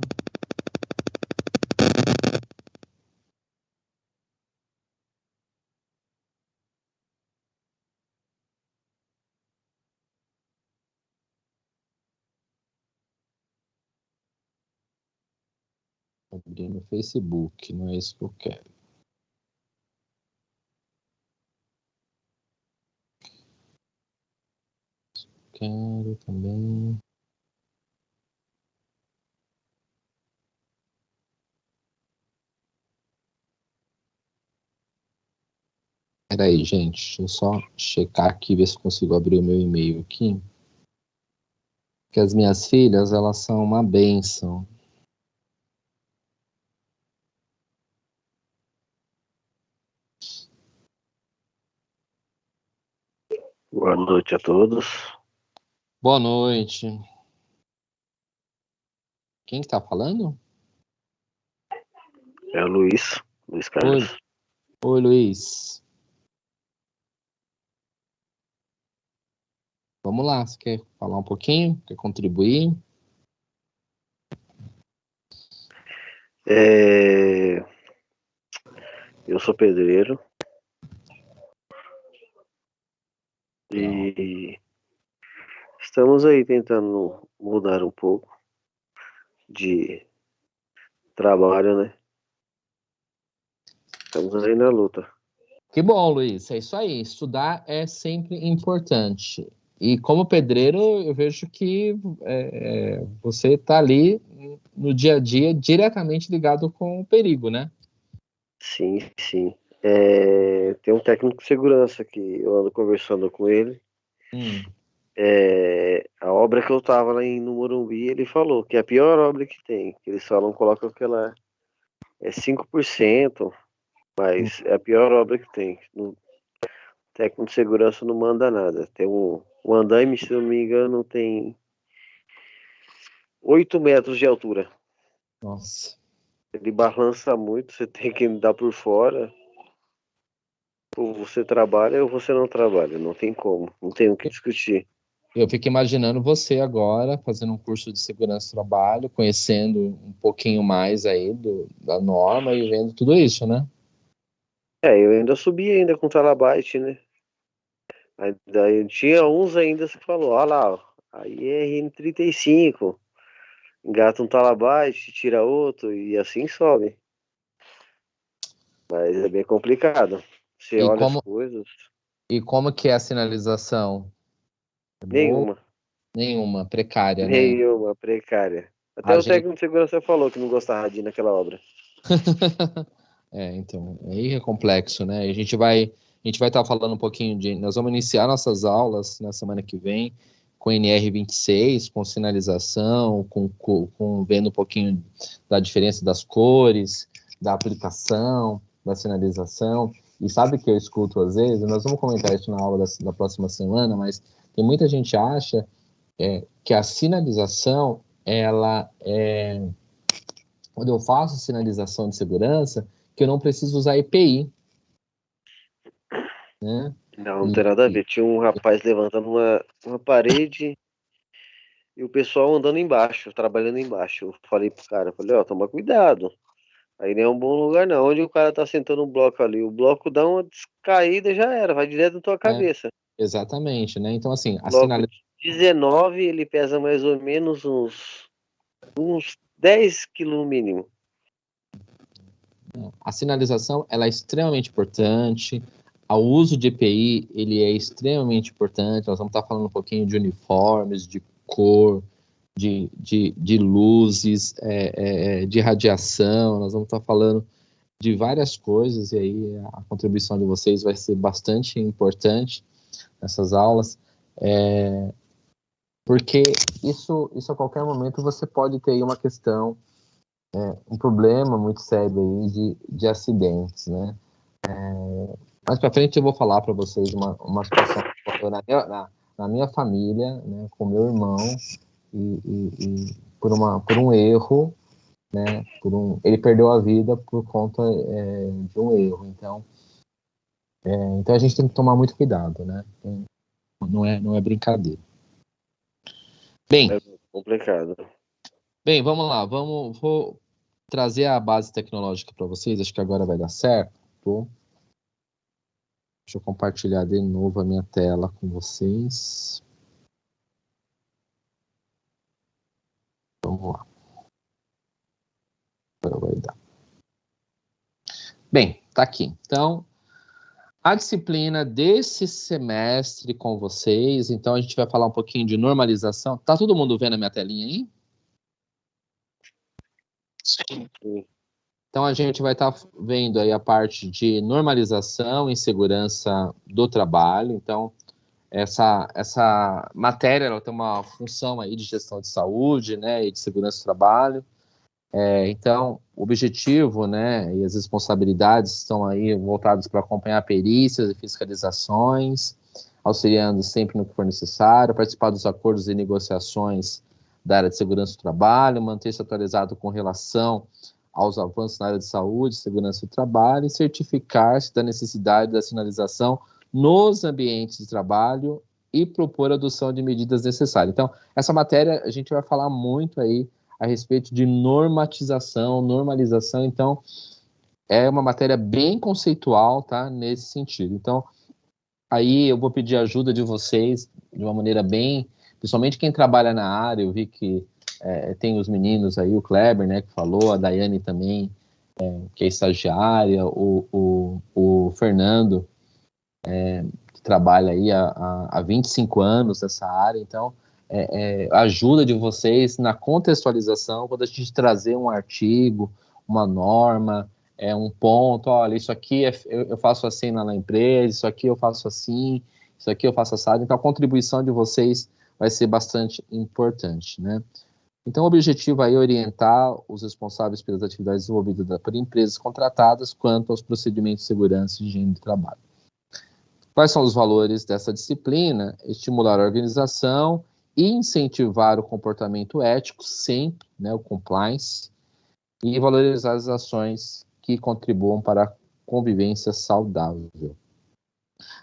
Abrir no Facebook, não é isso que eu quero. Quero também. Peraí, gente, deixa eu só checar aqui, ver se consigo abrir o meu e-mail aqui. Porque as minhas filhas, elas são uma bênção. Boa noite a todos. Boa noite. Quem que tá falando? É o Luiz Carlos. Oi, Luiz. Vamos lá, você quer falar um pouquinho? Quer contribuir? Eu sou pedreiro e estamos aí tentando mudar um pouco de trabalho, né? Estamos aí na luta. Que bom, Luiz. É isso aí. Estudar é sempre importante. E como pedreiro, eu vejo que você está ali no dia a dia diretamente ligado com o perigo, né? Sim, sim. Tem um técnico de segurança que eu ando conversando com ele. A obra que eu tava lá no Morumbi, ele falou que é a pior obra que tem. Que eles falam, colocam que ela é 5%, mas é a pior obra que tem. O técnico de segurança não manda nada. Tem um andaime, se não me engano, tem 8 metros de altura. Nossa. Ele balança muito, você tem que andar por fora. Ou você trabalha ou você não trabalha. Não tem como, não tem o que discutir. Eu fico imaginando você agora fazendo um curso de segurança do trabalho, conhecendo um pouquinho mais aí da norma e vendo tudo isso, né? Eu ainda subi ainda com o Talabyte, né? Ainda tinha uns ainda que falou, olha lá, ó, aí é RN35, engata um Talabyte, tira outro e assim sobe. Mas é bem complicado. Você olha as coisas. E como que é a sinalização? É boa? Nenhuma. Nenhuma, precária, né? Nenhuma, precária. Até o técnico de segurança falou que não gostava de ir naquela obra. Então, aí é complexo, né? A gente vai estar falando um pouquinho nós vamos iniciar nossas aulas na semana que vem com NR26, com sinalização, com vendo um pouquinho da diferença das cores, da aplicação, da sinalização. E sabe que eu escuto às vezes, nós vamos comentar isso na aula da próxima semana, mas tem muita gente que acha que a sinalização, ela quando eu faço sinalização de segurança, que eu não preciso usar EPI, né? Não tem nada a ver. Tinha um rapaz levantando uma parede e o pessoal andando embaixo, trabalhando embaixo. Eu falei pro cara, ó, toma cuidado. Aí não é um bom lugar não. Onde o cara tá sentando um bloco ali, o bloco dá uma descaída já era, vai direto na tua cabeça. Exatamente, né? Então, assim, a sinalização 19, ele pesa mais ou menos uns 10 quilos no mínimo. A sinalização, ela é extremamente importante. O uso de EPI, ele é extremamente importante. Nós vamos estar falando um pouquinho de uniformes, de cor, de luzes, de radiação. Nós vamos estar falando de várias coisas, e aí a contribuição de vocês vai ser bastante importante nessas aulas, porque isso a qualquer momento você pode ter aí uma questão, um problema muito sério aí de acidentes, né? Mais para frente eu vou falar para vocês uma situação que ocorreu na minha família, né, com meu irmão, e por um erro, né, ele perdeu a vida por conta de um erro. Então a gente tem que tomar muito cuidado, né? Não é brincadeira. Bem, é complicado. Bem, vamos lá. Vou trazer a base tecnológica para vocês. Acho que agora vai dar certo. Deixa eu compartilhar de novo a minha tela com vocês. Vamos lá. Agora Bem, tá aqui. Então, a disciplina desse semestre com vocês, então a gente vai falar um pouquinho de normalização. Tá todo mundo vendo a minha telinha aí? Sim. Então a gente vai estar vendo aí a parte de normalização e segurança do trabalho. Então, essa matéria ela tem uma função aí de gestão de saúde, né, e de segurança do trabalho. Então, o objetivo, né, e as responsabilidades estão aí voltados para acompanhar perícias e fiscalizações, auxiliando sempre no que for necessário, participar dos acordos e negociações da área de segurança do trabalho, manter-se atualizado com relação aos avanços na área de saúde, segurança do trabalho e certificar-se da necessidade da sinalização nos ambientes de trabalho e propor a adoção de medidas necessárias. Então, essa matéria a gente vai falar muito aí a respeito de normalização, então é uma matéria bem conceitual, tá, nesse sentido. Então, aí eu vou pedir a ajuda de vocês de uma maneira bem, principalmente quem trabalha na área, eu vi que tem os meninos aí, o Kleber, né, que falou, a Daiane também, que é estagiária, o Fernando, que trabalha aí há 25 anos nessa área, então, a ajuda de vocês na contextualização, quando a gente trazer um artigo, uma norma, um ponto, olha, isso aqui eu faço assim na empresa, isso aqui eu faço assim, isso aqui eu faço assado, então a contribuição de vocês vai ser bastante importante, né? Então o objetivo aí é orientar os responsáveis pelas atividades desenvolvidas por empresas contratadas quanto aos procedimentos de segurança e higiene do trabalho. Quais são os valores dessa disciplina? Estimular a organização e incentivar o comportamento ético, sempre, né, o compliance, e valorizar as ações que contribuam para a convivência saudável.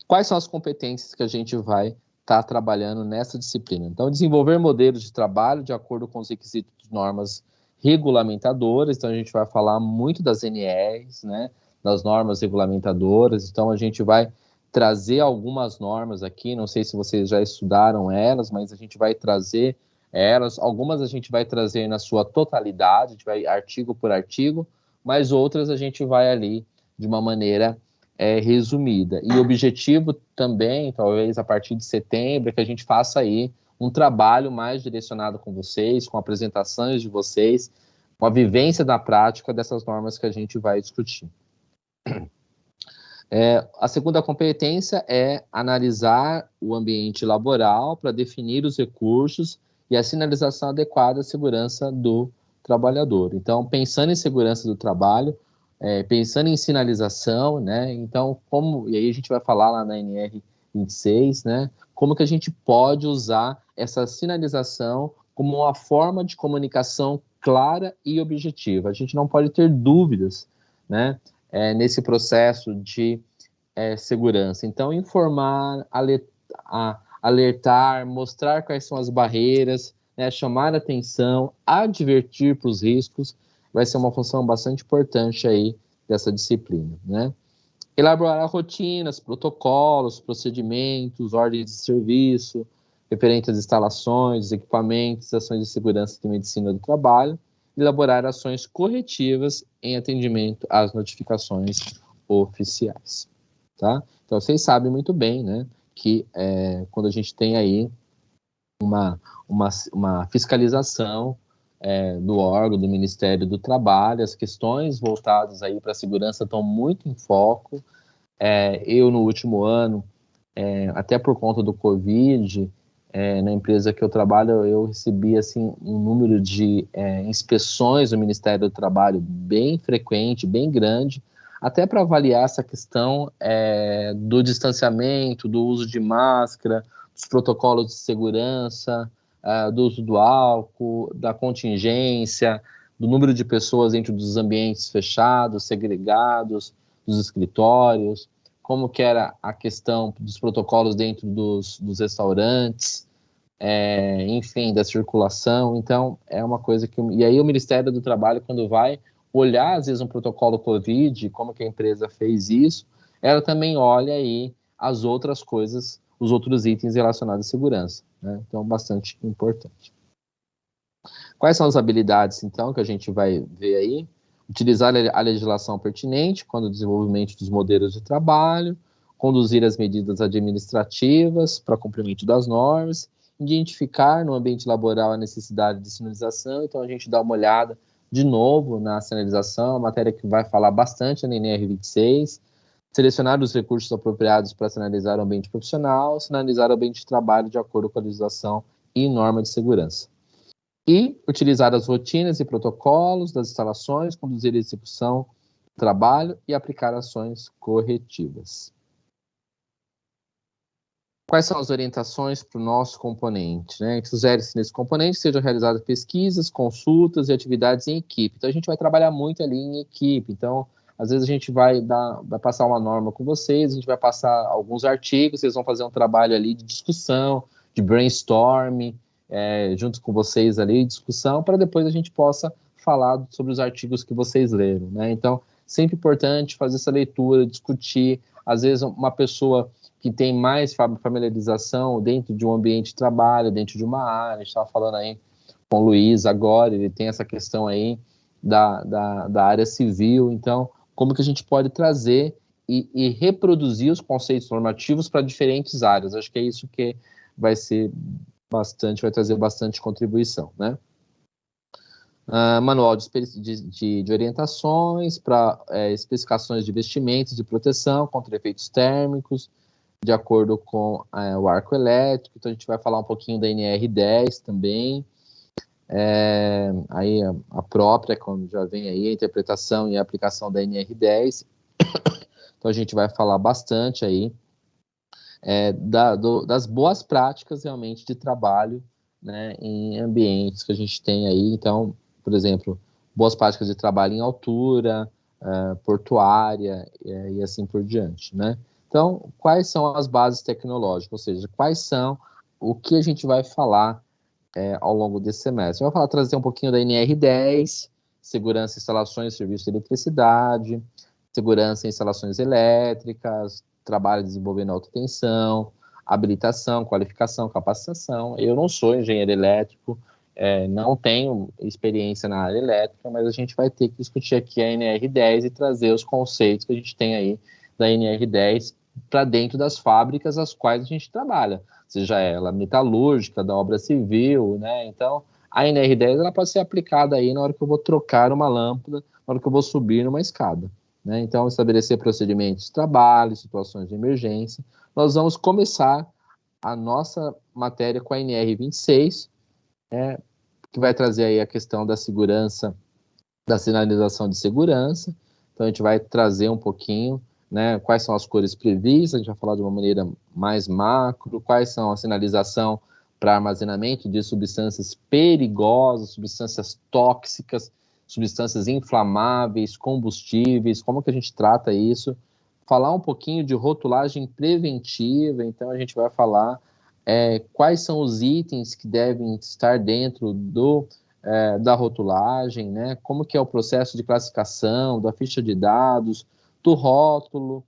Quais são as competências que a gente vai estar trabalhando nessa disciplina? Então, desenvolver modelos de trabalho de acordo com os requisitos de normas regulamentadoras, então a gente vai falar muito das NRs, né, das normas regulamentadoras, então a gente vai trazer algumas normas aqui, não sei se vocês já estudaram elas, mas a gente vai trazer elas, algumas a gente vai trazer na sua totalidade, a gente vai artigo por artigo, mas outras a gente vai ali de uma maneira resumida. E o objetivo também, talvez a partir de setembro, é que a gente faça aí um trabalho mais direcionado com vocês, com apresentações de vocês, com a vivência da prática dessas normas que a gente vai discutir. A segunda competência é analisar o ambiente laboral para definir os recursos e a sinalização adequada à segurança do trabalhador. Então, pensando em segurança do trabalho, pensando em sinalização, né? Então, e aí a gente vai falar lá na NR 26, né? Como que a gente pode usar essa sinalização como uma forma de comunicação clara e objetiva. A gente não pode ter dúvidas, né? Nesse processo de segurança. Então, informar, alertar, mostrar quais são as barreiras, né, chamar a atenção, advertir para os riscos, vai ser uma função bastante importante aí dessa disciplina, né? Elaborar rotinas, protocolos, procedimentos, ordens de serviço, referente às instalações, equipamentos, ações de segurança de medicina do trabalho, elaborar ações corretivas em atendimento às notificações oficiais, tá? Então, vocês sabem muito bem, né, que quando a gente tem aí uma fiscalização do órgão, do Ministério do Trabalho, as questões voltadas aí para a segurança estão muito em foco. Eu, no último ano, até por conta do Covid, na empresa que eu trabalho, eu recebi assim, um número de inspeções do Ministério do Trabalho bem frequente, bem grande, até para avaliar essa questão do distanciamento, do uso de máscara, dos protocolos de segurança, do uso do álcool, da contingência, do número de pessoas dentro dos ambientes fechados, segregados, dos escritórios, como que era a questão dos protocolos dentro dos restaurantes, enfim, da circulação. Então, é uma coisa que... E aí o Ministério do Trabalho, quando vai olhar, às vezes, um protocolo Covid, como que a empresa fez isso, ela também olha aí as outras coisas, os outros itens relacionados à segurança, né? Então, bastante importante. Quais são as habilidades, então, que a gente vai ver aí? utilizar a legislação pertinente quando o desenvolvimento dos modelos de trabalho, conduzir as medidas administrativas para cumprimento das normas, identificar no ambiente laboral a necessidade de sinalização. Então, a gente dá uma olhada de novo na sinalização, a matéria que vai falar bastante na NR26, selecionar os recursos apropriados para sinalizar o ambiente profissional, sinalizar o ambiente de trabalho de acordo com a legislação e norma de segurança. E utilizar as rotinas e protocolos das instalações, conduzir a execução do trabalho e aplicar ações corretivas. Quais são as orientações para o nosso componente, né? Que usem-se nesse componente sejam realizadas pesquisas, consultas e atividades em equipe. Então, a gente vai trabalhar muito ali em equipe. Então, às vezes a gente vai passar uma norma com vocês, a gente vai passar alguns artigos, vocês vão fazer um trabalho ali de discussão, de brainstorming, junto com vocês ali, discussão, para depois a gente possa falar sobre os artigos que vocês leram, né? Então, sempre importante fazer essa leitura, discutir. Às vezes, uma pessoa que tem mais familiarização dentro de um ambiente de trabalho, dentro de uma área, a gente estava falando aí com o Luiz agora, ele tem essa questão aí da área civil. Então, como que a gente pode trazer e reproduzir os conceitos normativos para diferentes áreas? Acho que é isso que vai trazer bastante contribuição, né? Manual de orientações para especificações de vestimentos de proteção contra efeitos térmicos, de acordo com o arco elétrico. Então, a gente vai falar um pouquinho da NR10 também. Aí a própria, quando já vem aí a interpretação e a aplicação da NR10. Então, a gente vai falar bastante aí das boas práticas realmente de trabalho, né, em ambientes que a gente tem aí. Então, por exemplo, boas práticas de trabalho em altura, portuária e assim por diante, né? Então, quais são as bases tecnológicas? Ou seja, quais são o que a gente vai falar ao longo desse semestre? Eu vou trazer um pouquinho da NR10, segurança em instalações e serviços de eletricidade, segurança em instalações elétricas, trabalho desenvolvendo alta tensão, habilitação, qualificação, capacitação. Eu não sou engenheiro elétrico, não tenho experiência na área elétrica, mas a gente vai ter que discutir aqui a NR10 e trazer os conceitos que a gente tem aí da NR10 para dentro das fábricas as quais a gente trabalha, seja ela metalúrgica, da obra civil, né? Então, a NR10 ela pode ser aplicada aí na hora que eu vou trocar uma lâmpada, na hora que eu vou subir numa escada, né? Então, estabelecer procedimentos de trabalho, situações de emergência. Nós vamos começar a nossa matéria com a NR26, que vai trazer aí a questão da segurança, da sinalização de segurança. Então, a gente vai trazer um pouquinho, né, quais são as cores previstas, a gente vai falar de uma maneira mais macro, quais são a sinalização para armazenamento de substâncias perigosas, substâncias tóxicas, substâncias inflamáveis, combustíveis, como que a gente trata isso, falar um pouquinho de rotulagem preventiva. Então a gente vai falar quais são os itens que devem estar dentro da rotulagem, né, como que é o processo de classificação, da ficha de dados, do rótulo,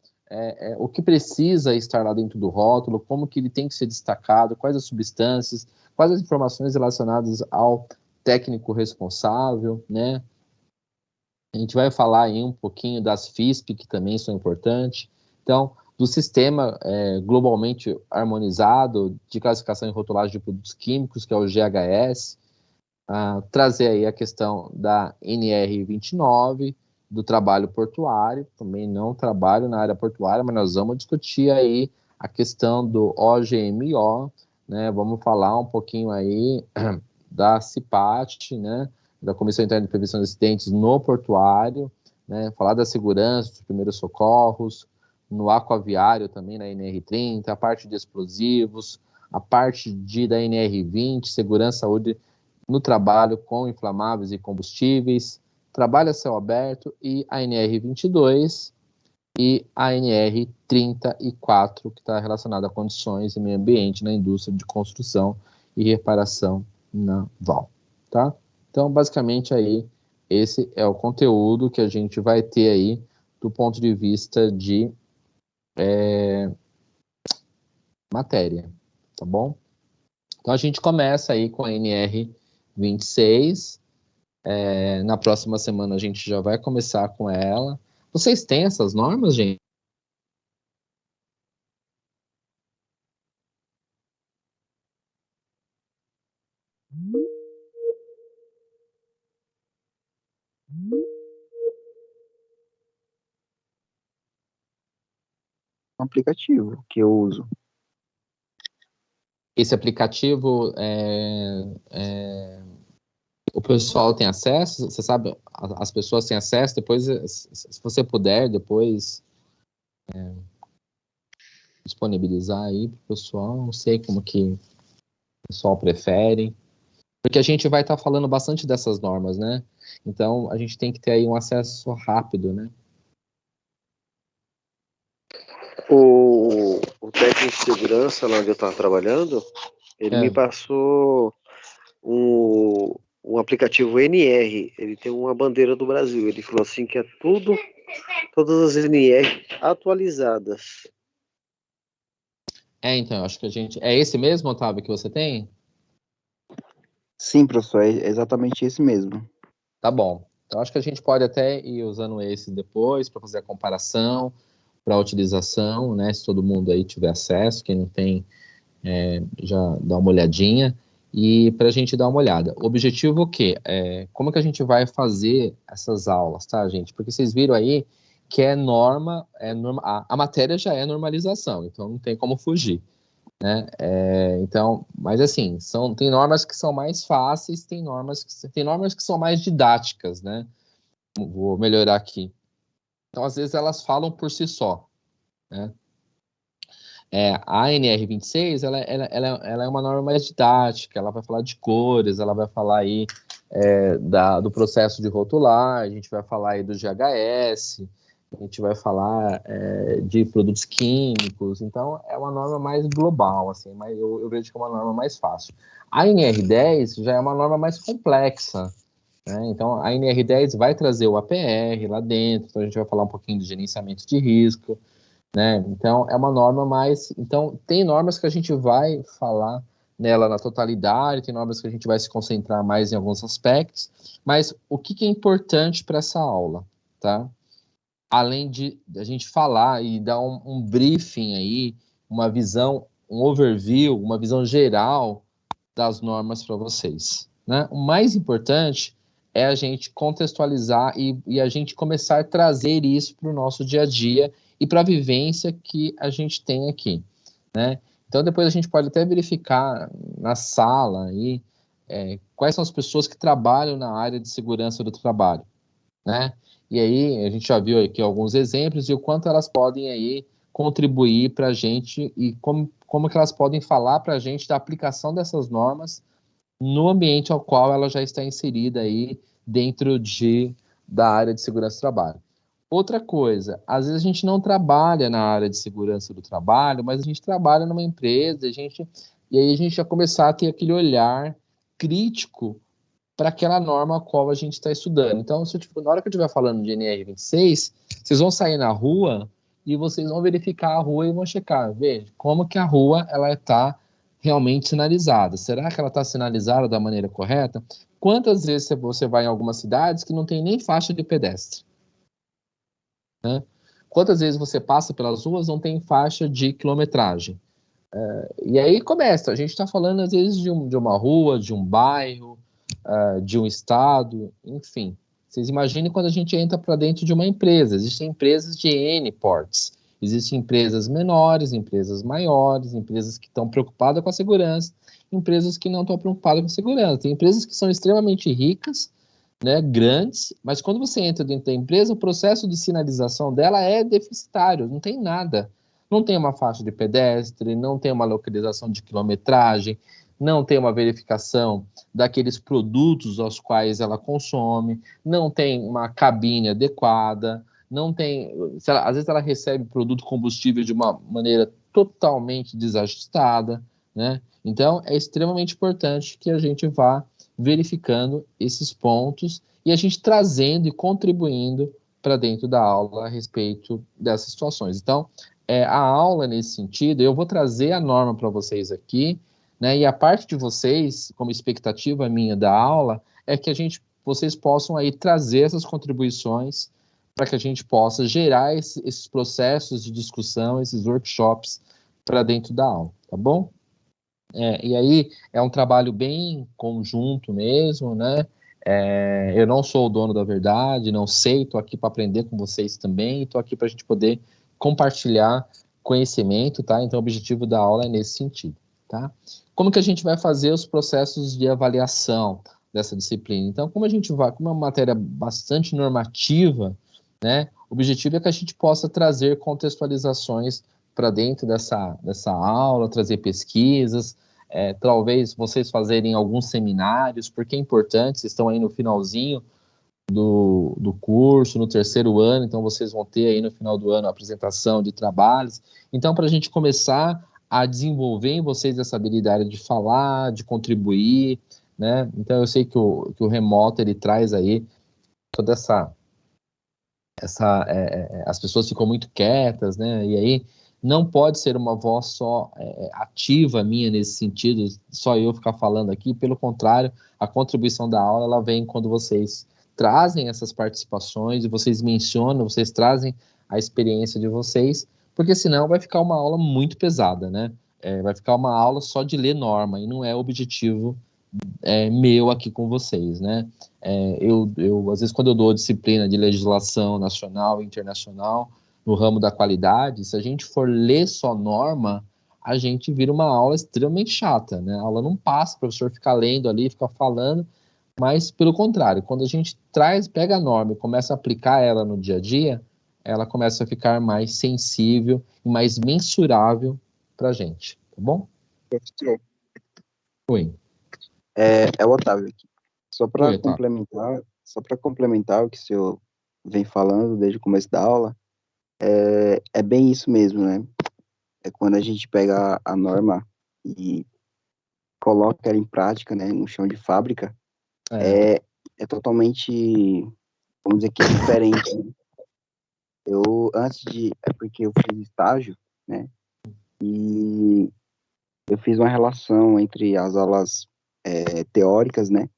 o que precisa estar lá dentro do rótulo, como que ele tem que ser destacado, quais as substâncias, quais as informações relacionadas ao técnico responsável, né? A gente vai falar aí um pouquinho das FISP, que também são importantes. Então, do sistema globalmente harmonizado de classificação e rotulagem de produtos químicos, que é o GHS, trazer aí a questão da NR29, do trabalho portuário. Também não trabalho na área portuária, mas nós vamos discutir aí a questão do OGMO, né? Vamos falar um pouquinho aí da CIPAT, né? Da Comissão Interna de Prevenção de Acidentes no portuário, né? Falar da segurança, dos primeiros socorros, no aquaviário também, na NR30, a parte de explosivos, a parte da NR20, segurança e saúde no trabalho com inflamáveis e combustíveis, trabalho a céu aberto, e a NR22 e a NR34, que está relacionada a condições e meio ambiente na indústria de construção e reparação naval, tá? Então, basicamente, aí, esse é o conteúdo que a gente vai ter aí do ponto de vista de matéria, tá bom? Então, a gente começa aí com a NR26, Na próxima semana a gente já vai começar com ela. Vocês têm essas normas, gente? Um aplicativo que eu uso. Esse aplicativo, o pessoal tem acesso? Você sabe, as pessoas têm acesso? Depois, se você puder, depois disponibilizar aí para o pessoal. Não sei como que o pessoal prefere. Porque a gente vai estar falando bastante dessas normas, né? Então, a gente tem que ter aí um acesso rápido, né? O técnico de segurança lá onde eu estava trabalhando, ele me passou um aplicativo NR. Ele tem uma bandeira do Brasil. Ele falou assim que é todas as NR atualizadas. Então, acho que a gente... É esse mesmo, Otávio, que você tem? Sim, professor, é exatamente esse mesmo. Tá bom. Então, acho que a gente pode até ir usando esse depois para fazer a comparação, para a utilização, né? Se todo mundo aí tiver acesso, quem não tem, já dá uma olhadinha. E para a gente dar uma olhada. O objetivo é o quê? Como que a gente vai fazer essas aulas, tá, gente? Porque vocês viram aí que a matéria já é normalização, então não tem como fugir, né? Então, mas assim, tem normas que são mais fáceis, tem normas que são mais didáticas, né? Vou melhorar aqui. Então, às vezes elas falam por si só, né? A NR26, ela é uma norma mais didática, ela vai falar de cores, ela vai falar aí do processo de rotular, a gente vai falar aí do GHS, a gente vai falar de produtos químicos, então é uma norma mais global, assim, mas eu vejo que é uma norma mais fácil. A NR10 já é uma norma mais complexa, né? Então a NR10 vai trazer o APR lá dentro, então a gente vai falar um pouquinho de gerenciamento de risco, né? Então é uma norma mais... Então tem normas que a gente vai falar nela na totalidade, tem normas que a gente vai se concentrar mais em alguns aspectos, mas o que é importante para essa aula, tá? Além de a gente falar e dar um briefing aí, uma visão, um overview, uma visão geral das normas para vocês, né? O mais importante é a gente contextualizar e a gente começar a trazer isso para o nosso dia a dia e para a vivência que a gente tem aqui, né? Então, depois a gente pode até verificar na sala aí quais são as pessoas que trabalham na área de segurança do trabalho, né? E aí, a gente já viu aqui alguns exemplos e o quanto elas podem aí contribuir para a gente e como que elas podem falar para a gente da aplicação dessas normas no ambiente ao qual ela já está inserida aí dentro da área de segurança do trabalho. Outra coisa, às vezes a gente não trabalha na área de segurança do trabalho, mas a gente trabalha numa empresa, e aí a gente já começar a ter aquele olhar crítico para aquela norma a qual a gente está estudando. Então, na hora que eu estiver falando de NR26, vocês vão sair na rua e vocês vão verificar a rua e vão checar, veja, como que a rua ela está realmente sinalizada. Será que ela está sinalizada da maneira correta? Quantas vezes você vai em algumas cidades que não tem nem faixa de pedestre? Né? Quantas vezes você passa pelas ruas não tem faixa de quilometragem? E aí começa, a gente está falando às vezes de uma rua, de um bairro, de um estado, enfim. Vocês imaginem quando a gente entra para dentro de uma empresa. Existem empresas de N portes. Existem empresas menores, empresas maiores, empresas que estão preocupadas com a segurança, empresas que não estão preocupadas com a segurança. Tem empresas que são extremamente ricas, né, grandes, mas quando você entra dentro da empresa, o processo de sinalização dela é deficitário, não tem nada. Não tem uma faixa de pedestre, não tem uma localização de quilometragem, não tem uma verificação daqueles produtos aos quais ela consome, não tem uma cabine adequada, não tem... às vezes ela recebe produto combustível de uma maneira totalmente desajustada, né? Então, é extremamente importante que a gente vá verificando esses pontos e a gente trazendo e contribuindo para dentro da aula a respeito dessas situações. Então, a aula nesse sentido, eu vou trazer a norma para vocês aqui, né, e a parte de vocês, como expectativa minha da aula, é que a gente vocês possam aí trazer essas contribuições para que a gente possa gerar esses processos de discussão, esses workshops para dentro da aula, tá bom? E aí é um trabalho bem conjunto mesmo, né? Eu não sou o dono da verdade, não sei, estou aqui para aprender com vocês também, estou aqui para a gente poder compartilhar conhecimento, tá? Então o objetivo da aula é nesse sentido, tá? Como que a gente vai fazer os processos de avaliação dessa disciplina? Então, como é uma matéria bastante normativa, né? O objetivo é que a gente possa trazer contextualizações para dentro dessa aula, trazer pesquisas, talvez vocês fazerem alguns seminários, porque é importante, vocês estão aí no finalzinho do curso, no terceiro ano, então vocês vão ter aí no final do ano a apresentação de trabalhos. Então, para a gente começar a desenvolver em vocês essa habilidade de falar, de contribuir, né? Então, eu sei que o remoto, ele traz aí toda as pessoas ficam muito quietas, né? E aí não pode ser uma voz só ativa minha nesse sentido, só eu ficar falando aqui. Pelo contrário, a contribuição da aula, ela vem quando vocês trazem essas participações e vocês mencionam, vocês trazem a experiência de vocês, porque senão vai ficar uma aula muito pesada, né? Vai ficar uma aula só de ler norma, e não é o objetivo meu aqui com vocês, né? Às vezes, quando eu dou disciplina de legislação nacional e internacional no ramo da qualidade, se a gente for ler só norma, a gente vira uma aula extremamente chata, né? A aula não passa, o professor fica lendo ali, fica falando, mas pelo contrário, quando a gente pega a norma e começa a aplicar ela no dia a dia, ela começa a ficar mais sensível e mais mensurável para a gente, tá bom? Professor, Oi. é o Otávio aqui. Só para Oi, Otávio. complementar o que o senhor vem falando desde o começo da aula, é bem isso mesmo, né? É quando a gente pega a norma e coloca ela em prática, né, no chão de fábrica, é totalmente, vamos dizer que diferente, né? É porque eu fiz estágio, né, e eu fiz uma relação entre as aulas teóricas, né,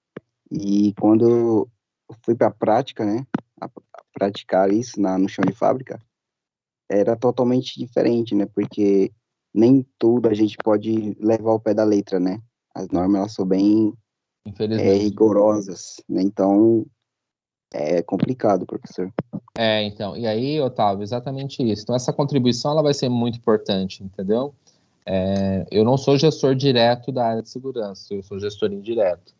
e quando eu fui para a prática, né, a praticar isso no chão de fábrica, era totalmente diferente, né, porque nem tudo a gente pode levar ao pé da letra, né, as normas, elas são bem rigorosas, né, então é complicado, professor. Então, e aí, Otávio, exatamente isso. Então, essa contribuição, ela vai ser muito importante, entendeu? Eu não sou gestor direto da área de segurança, eu sou gestor indireto.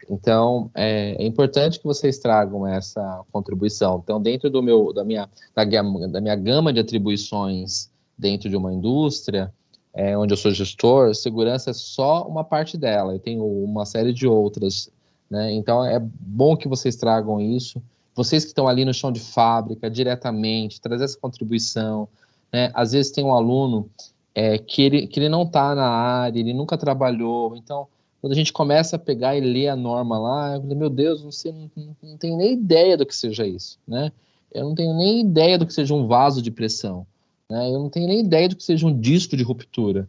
Então, é importante que vocês tragam essa contribuição. Então, dentro da minha gama de atribuições dentro de uma indústria, onde eu sou gestor, segurança é só uma parte dela, eu tenho uma série de outras, né? Então, é bom que vocês tragam isso. Vocês que estão ali no chão de fábrica, diretamente, trazer essa contribuição, né? Às vezes tem um aluno que ele não está na área, ele nunca trabalhou, então, quando a gente começa a pegar e ler a norma lá, eu falei, meu Deus, não tenho nem ideia do que seja isso, né? Eu não tenho nem ideia do que seja um vaso de pressão, né? Eu não tenho nem ideia do que seja um disco de ruptura.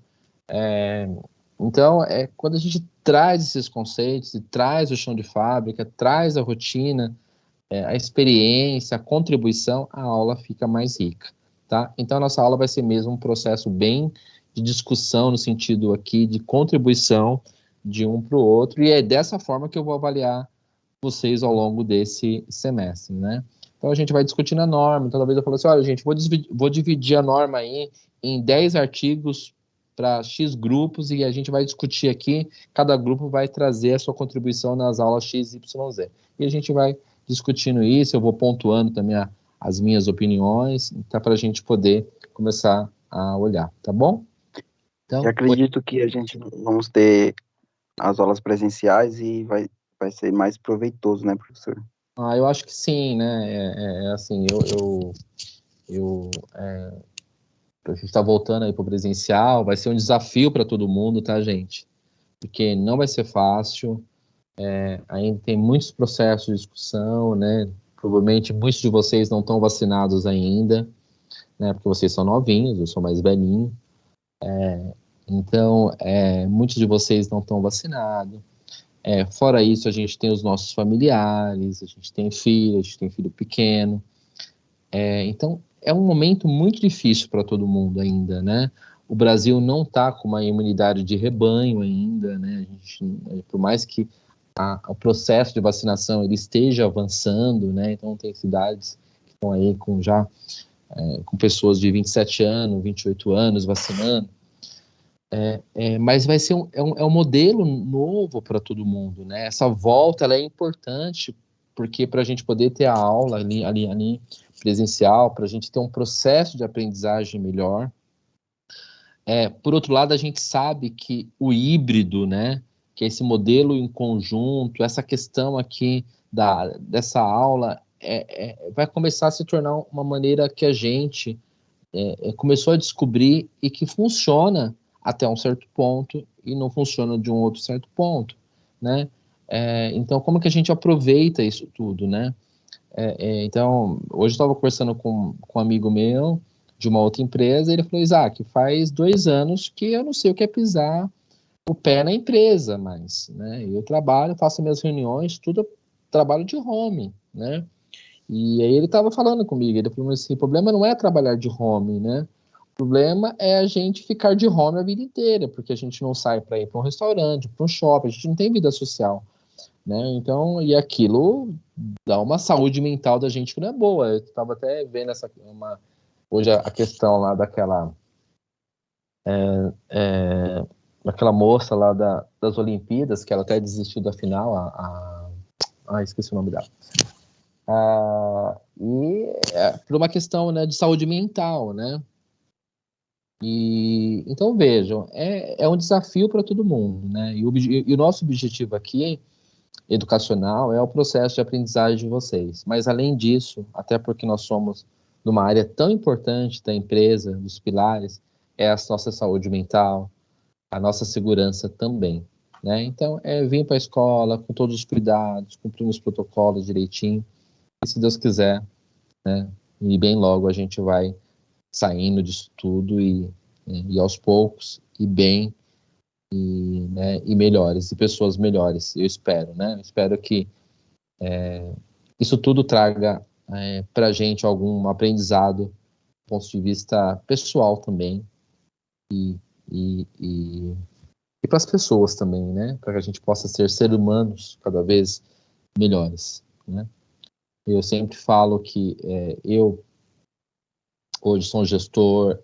Então, quando a gente traz esses conceitos, e traz o chão de fábrica, traz a rotina, a experiência, a contribuição, a aula fica mais rica, tá? Então, a nossa aula vai ser mesmo um processo bem de discussão, no sentido aqui de contribuição de um para o outro, e é dessa forma que eu vou avaliar vocês ao longo desse semestre, né? Então, a gente vai discutindo a norma, então talvez eu fale assim, olha, gente, vou dividir a norma aí em 10 artigos para X grupos, e a gente vai discutir aqui, cada grupo vai trazer a sua contribuição nas aulas X, Y, Z. E a gente vai discutindo isso, eu vou pontuando também as minhas opiniões, tá, para a gente poder começar a olhar, tá bom? Então, Eu acredito que a gente vamos ter as aulas presenciais e vai ser mais proveitoso, né, professor? eu acho que sim, né? Assim, a gente está voltando aí para o presencial, vai ser um desafio para todo mundo, tá, gente? Porque não vai ser fácil, ainda tem muitos processos de discussão, né? Provavelmente muitos de vocês não estão vacinados ainda, né? Porque vocês são novinhos, eu sou mais velhinho. Então, muitos de vocês não estão vacinados. Fora isso, a gente tem os nossos familiares, a gente tem filho pequeno. Então, é um momento muito difícil para todo mundo ainda, né? O Brasil não está com uma imunidade de rebanho ainda, né? Por mais que o processo de vacinação ele esteja avançando, né? Então, tem cidades que estão aí com pessoas de 27 anos, 28 anos vacinando. Mas vai ser um modelo novo para todo mundo, né? Essa volta ela é importante porque para a gente poder ter a aula ali presencial, para a gente ter um processo de aprendizagem melhor. Por outro lado, a gente sabe que o híbrido, né? Que é esse modelo em conjunto, essa questão aqui dessa aula vai começar a se tornar uma maneira que a gente começou a descobrir e que funciona até um certo ponto e não funciona de um outro certo ponto, né? Então, como que a gente aproveita isso tudo, né? Então, hoje eu estava conversando com um amigo meu de uma outra empresa, e ele falou, Isaac, faz 2 anos que eu não sei o que é pisar o pé na empresa, mas, né? Eu trabalho, faço minhas reuniões, tudo trabalho de home, né? E aí ele estava falando comigo, ele falou assim, o problema não é trabalhar de home, né? O problema é a gente ficar de home a vida inteira, porque a gente não sai para ir para um restaurante, para um shopping, a gente não tem vida social, né? Então, e aquilo dá uma saúde mental da gente que não é boa. Eu estava até vendo hoje a questão lá daquela moça lá das Olimpíadas, que ela até desistiu da final, esqueci o nome dela. Por uma questão, né, de saúde mental, né? Então vejam, é um desafio para todo mundo, né? E o nosso objetivo aqui, educacional, é o processo de aprendizagem de vocês. Mas além disso, até porque nós somos numa área tão importante da empresa, dos pilares, é a nossa saúde mental, a nossa segurança também, né? Então, vir para a escola com todos os cuidados, cumprir os protocolos direitinho, e se Deus quiser, né? E bem logo a gente vai saindo disso tudo e aos poucos, e bem, né, e melhores, e pessoas melhores, eu espero, né? Eu espero que isso tudo traga para a gente algum aprendizado, do ponto de vista pessoal também, e para as pessoas também, né? Para que a gente possa ser seres humanos cada vez melhores, né? Eu sempre falo que eu hoje sou um gestor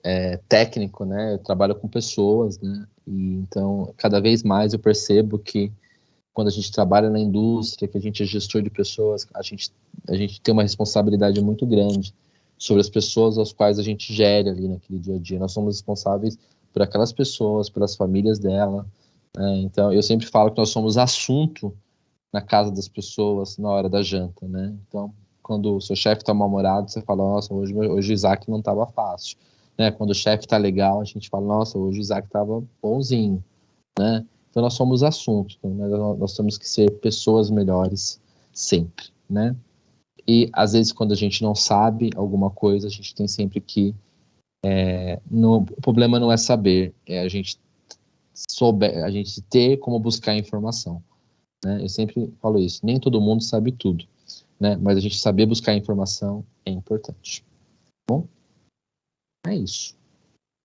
técnico, né? Eu trabalho com pessoas, né? E então cada vez mais eu percebo que quando a gente trabalha na indústria, que a gente é gestor de pessoas, a gente tem uma responsabilidade muito grande sobre as pessoas às quais a gente gere ali naquele dia a dia. Nós somos responsáveis por aquelas pessoas, pelas famílias dela, né? Então, eu sempre falo que nós somos assunto na casa das pessoas na hora da janta, né? Então, quando o seu chefe está mal-humorado, você fala, nossa, hoje o Isaac não estava fácil, né? Quando o chefe está legal, a gente fala, nossa, hoje o Isaac estava bonzinho, né? Então, nós somos assunto, né? Nós temos que ser pessoas melhores sempre, né? E, às vezes, quando a gente não sabe alguma coisa, a gente tem sempre que... o problema não é saber, é a gente ter como buscar informação, né? Eu sempre falo isso, nem todo mundo sabe tudo, né? Mas a gente saber buscar informação é importante. Bom, é isso.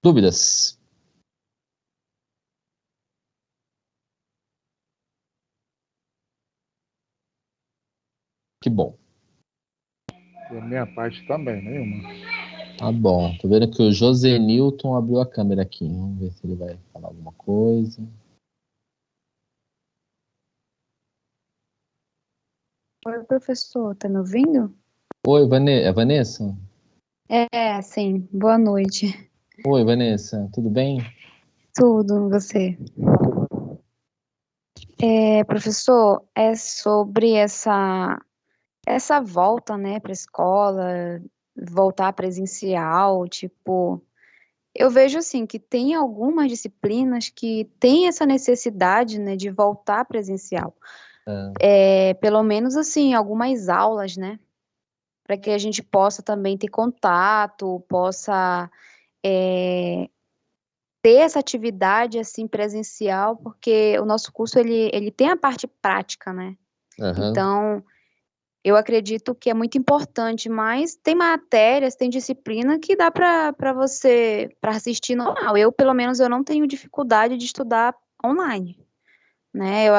Dúvidas? Que bom. Da minha parte também, nenhuma. Tá bom. Tô vendo que o José Newton abriu a câmera aqui. Vamos ver se ele vai falar alguma coisa. Oi, professor, tá me ouvindo? Oi, Vanessa? Sim, boa noite. Oi, Vanessa, tudo bem? Tudo, você? Professor, é sobre essa volta, né, para escola, voltar presencial, tipo, eu vejo assim que tem algumas disciplinas que tem essa necessidade, né, de voltar presencial. Pelo menos assim, algumas aulas, né, para que a gente possa também ter contato, possa ter essa atividade assim presencial, porque o nosso curso ele tem a parte prática, né? Aham. Então, eu acredito que é muito importante, mas tem matérias, tem disciplina que dá para você para assistir normal. Eu, pelo menos, eu não tenho dificuldade de estudar online, né? Eu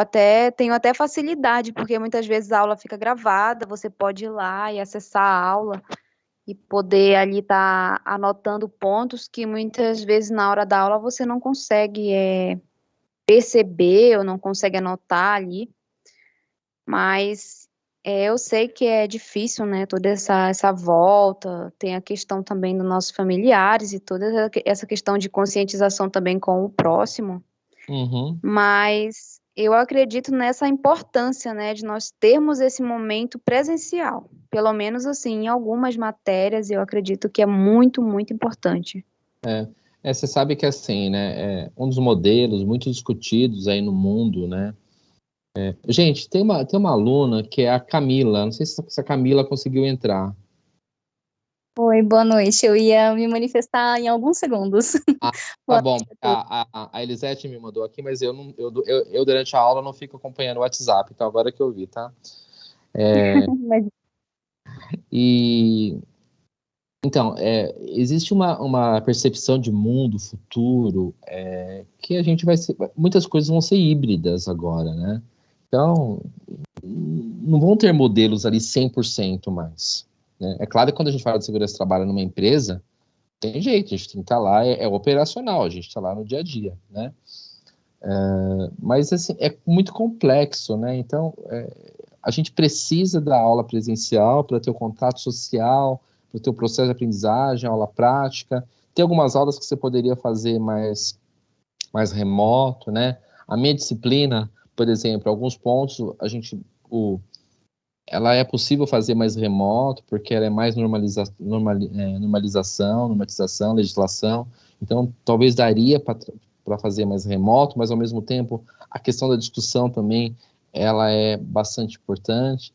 tenho até facilidade, porque muitas vezes a aula fica gravada, você pode ir lá e acessar a aula e poder ali estar anotando pontos que muitas vezes na hora da aula você não consegue perceber ou não consegue anotar ali. Mas eu sei que é difícil, né, toda essa volta, tem a questão também dos nossos familiares e toda essa questão de conscientização também com o próximo, Uhum. mas eu acredito nessa importância, né, de nós termos esse momento presencial, pelo menos assim, em algumas matérias eu acredito que é muito, muito importante. Você sabe que assim, né, um dos modelos muito discutidos aí no mundo, né? Gente, tem uma aluna que é a Camila, não sei se a Camila conseguiu entrar. Oi, boa noite. Eu ia me manifestar em alguns segundos. Tá Boa bom, noite a todos. a Elisete me mandou aqui, mas eu durante a aula não fico acompanhando o WhatsApp, então agora que eu vi, tá? Mas E então, existe uma percepção de mundo futuro que a gente muitas coisas vão ser híbridas agora, né? Então, não vão ter modelos ali 100% mais, né? É claro que quando a gente fala de segurança do trabalho numa empresa, tem jeito, a gente tem que estar lá, é operacional, a gente está lá no dia a dia, né? Mas, assim, é muito complexo, né? Então, a gente precisa da aula presencial para ter o contato social, para ter o processo de aprendizagem, aula prática. Tem algumas aulas que você poderia fazer mais remoto, né? A minha disciplina, por exemplo, alguns pontos, ela é possível fazer mais remoto, porque ela é mais normatização, legislação. Então, talvez daria para fazer mais remoto, mas, ao mesmo tempo, a questão da discussão também, ela é bastante importante.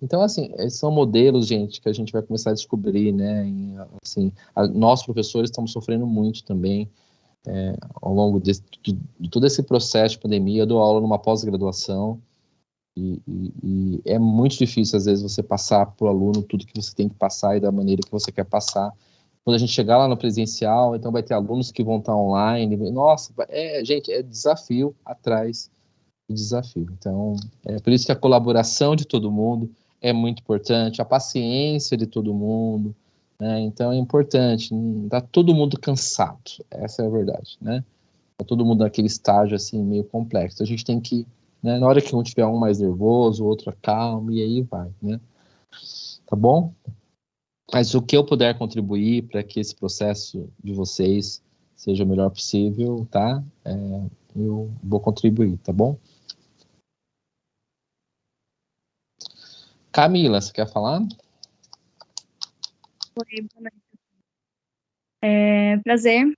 Então, assim, são modelos, gente, que a gente vai começar a descobrir, né? Assim, nós, professores, estamos sofrendo muito também ao longo de todo esse processo de pandemia. Eu dou aula numa pós-graduação e é muito difícil, às vezes, você passar para o aluno tudo que você tem que passar e da maneira que você quer passar. Quando a gente chegar lá no presencial, então vai ter alunos que vão estar online. Nossa, gente, é desafio atrás de desafio. Então, é por isso que a colaboração de todo mundo é muito importante, a paciência de todo mundo, né? Então, é importante, não tá todo mundo cansado, essa é a verdade, né? Tá todo mundo naquele estágio, assim, meio complexo. A gente tem que, né, na hora que um tiver um mais nervoso, o outro calmo, e aí vai, né? Tá bom? Mas o que eu puder contribuir para que esse processo de vocês seja o melhor possível, tá? Eu vou contribuir, tá bom? Camila, você quer falar? Oi, boa noite. Prazer.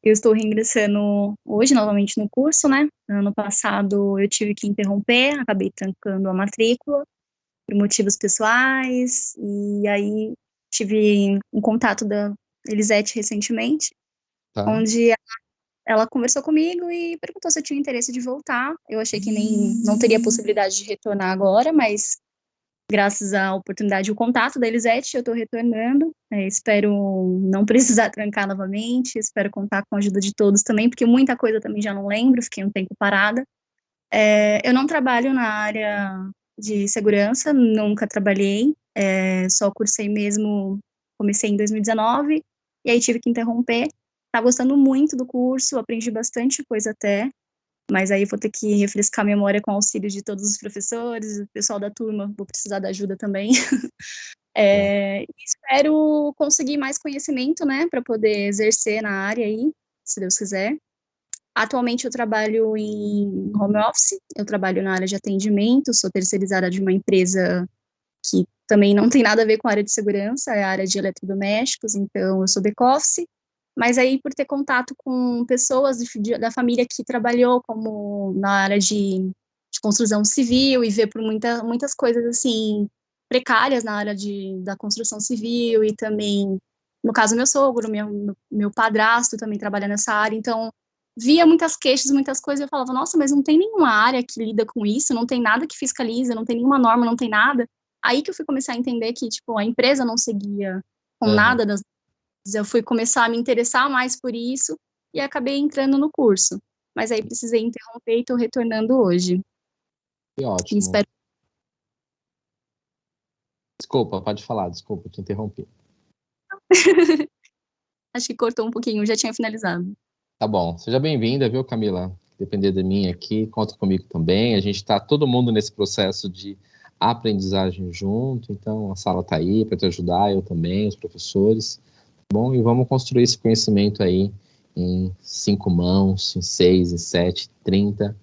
Eu estou reingressando hoje novamente no curso, né? Ano passado eu tive que interromper, acabei trancando a matrícula por motivos pessoais, e aí tive um contato da Elisete recentemente, Tá. onde ela conversou comigo e perguntou se eu tinha interesse de voltar. Eu achei que não teria possibilidade de retornar agora, mas graças à oportunidade e o contato da Elisete, eu estou retornando. Espero não precisar trancar novamente, espero contar com a ajuda de todos também, porque muita coisa também já não lembro, fiquei um tempo parada. Eu não trabalho na área de segurança, nunca trabalhei, só cursei mesmo, comecei em 2019, e aí tive que interromper. Tá gostando muito do curso, aprendi bastante coisa até, mas aí vou ter que refrescar a memória com o auxílio de todos os professores, o pessoal da turma, vou precisar da ajuda também. Espero conseguir mais conhecimento, né, para poder exercer na área aí, se Deus quiser. Atualmente eu trabalho em home office, eu trabalho na área de atendimento, sou terceirizada de uma empresa que também não tem nada a ver com a área de segurança, é a área de eletrodomésticos, então eu sou back-office, mas aí por ter contato com pessoas da família que trabalhou como na área de construção civil e ver por muitas coisas assim precárias na área da construção civil e também no caso, meu sogro, meu padrasto também trabalha nessa área, então via muitas queixas, muitas coisas, e eu falava, nossa, mas não tem nenhuma área que lida com isso, não tem nada que fiscaliza, não tem nenhuma norma, não tem nada. Aí que eu fui começar a entender que, tipo, a empresa não seguia com nada das... Eu fui começar a me interessar mais por isso e acabei entrando no curso. Mas aí precisei interromper e estou retornando hoje. Que E ótimo. espero... Desculpa, pode falar, desculpa, te interrompi. Acho que cortou um pouquinho, já tinha finalizado. Tá bom, seja bem-vinda, viu, Camila? Depender de mim aqui, conta comigo também. A gente está todo mundo nesse processo de aprendizagem junto, então a sala está aí para te ajudar, eu também, os professores. Tá bom? E vamos construir esse conhecimento aí em 5 mãos, em 6, em 7, 30,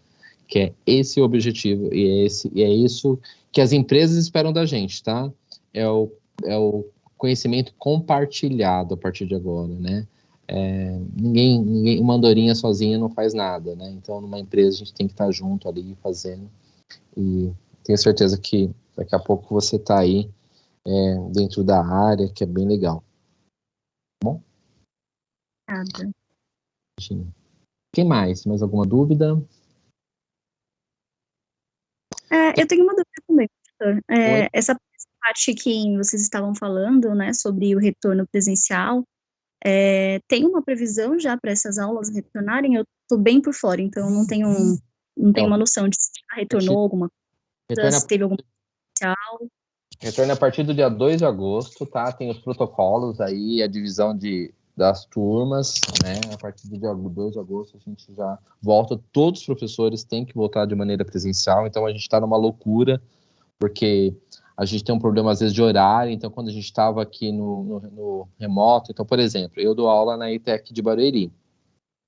que é esse o objetivo, e é isso que as empresas esperam da gente, tá? É o conhecimento compartilhado a partir de agora, né? Uma andorinha sozinha não faz nada, né? Então, numa empresa, a gente tem que estar junto ali, fazendo, e tenho certeza que daqui a pouco você está aí dentro da área, que é bem legal. Tá bom? Nada. Quem mais? Mais alguma dúvida? Eu tenho uma dúvida também, professor. Essa parte que vocês estavam falando, né, sobre o retorno presencial, tem uma previsão já para essas aulas retornarem? Eu estou bem por fora, então não tenho uma noção de se já retornou alguma coisa, se teve alguma presencial. Retorna a partir do dia 2 de agosto, tá? Tem os protocolos aí, a divisão das turmas, né? A partir do dia 2 de agosto a gente já volta. Todos os professores têm que voltar de maneira presencial, então a gente está numa loucura, porque a gente tem um problema às vezes de horário, então quando a gente estava aqui no remoto, então, por exemplo, eu dou aula na ETEC de Barueri,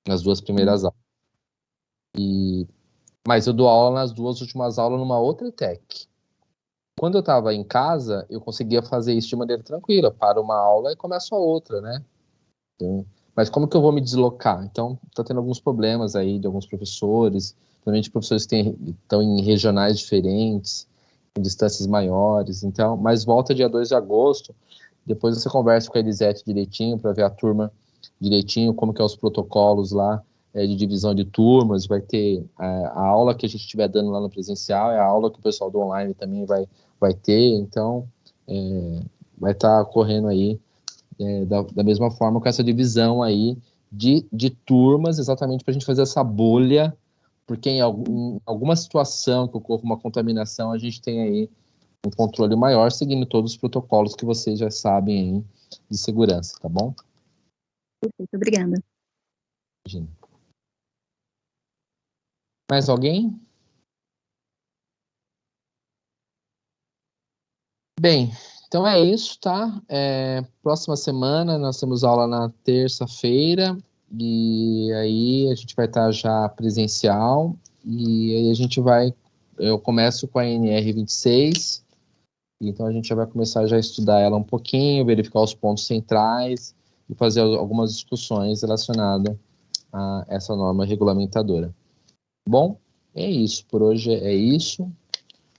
nas 2 primeiras aulas. Mas eu dou aula nas 2 últimas aulas numa outra ETEC. Quando eu estava em casa, eu conseguia fazer isso de maneira tranquila. Paro uma aula e começo a outra, né? Então, mas como que eu vou me deslocar? Então, está tendo alguns problemas aí de alguns professores, principalmente professores que estão em regionais diferentes, em distâncias maiores. Então, mas volta dia 2 de agosto, depois você conversa com a Elisete direitinho, para ver a turma direitinho, como que é os protocolos lá, de divisão de turmas, vai ter a aula que a gente estiver dando lá no presencial, é a aula que o pessoal do online também vai ter, então vai estar ocorrendo aí da mesma forma com essa divisão aí de turmas, exatamente para a gente fazer essa bolha, porque em alguma situação que ocorra uma contaminação, a gente tem aí um controle maior, seguindo todos os protocolos que vocês já sabem aí de segurança, tá bom? Perfeito, obrigada. Imagina. Mais alguém? Bem, então é isso, tá? Próxima semana nós temos aula na terça-feira e aí a gente vai estar já presencial e aí eu começo com a NR26, então a gente já vai começar já a estudar ela um pouquinho, verificar os pontos centrais e fazer algumas discussões relacionadas a essa norma regulamentadora. Bom, é isso, por hoje é isso.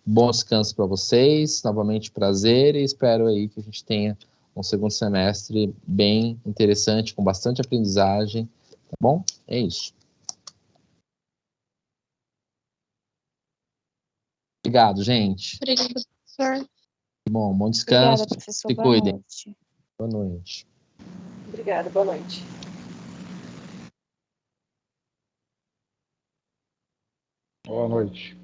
Bom descanso para vocês, novamente prazer e espero aí que a gente tenha um segundo semestre bem interessante, com bastante aprendizagem, tá bom? É isso. Obrigado, gente. Obrigada, professor. Bom descanso. Obrigada, professor. Se Boa cuidem. noite. Boa noite. Obrigada, boa noite. Boa noite.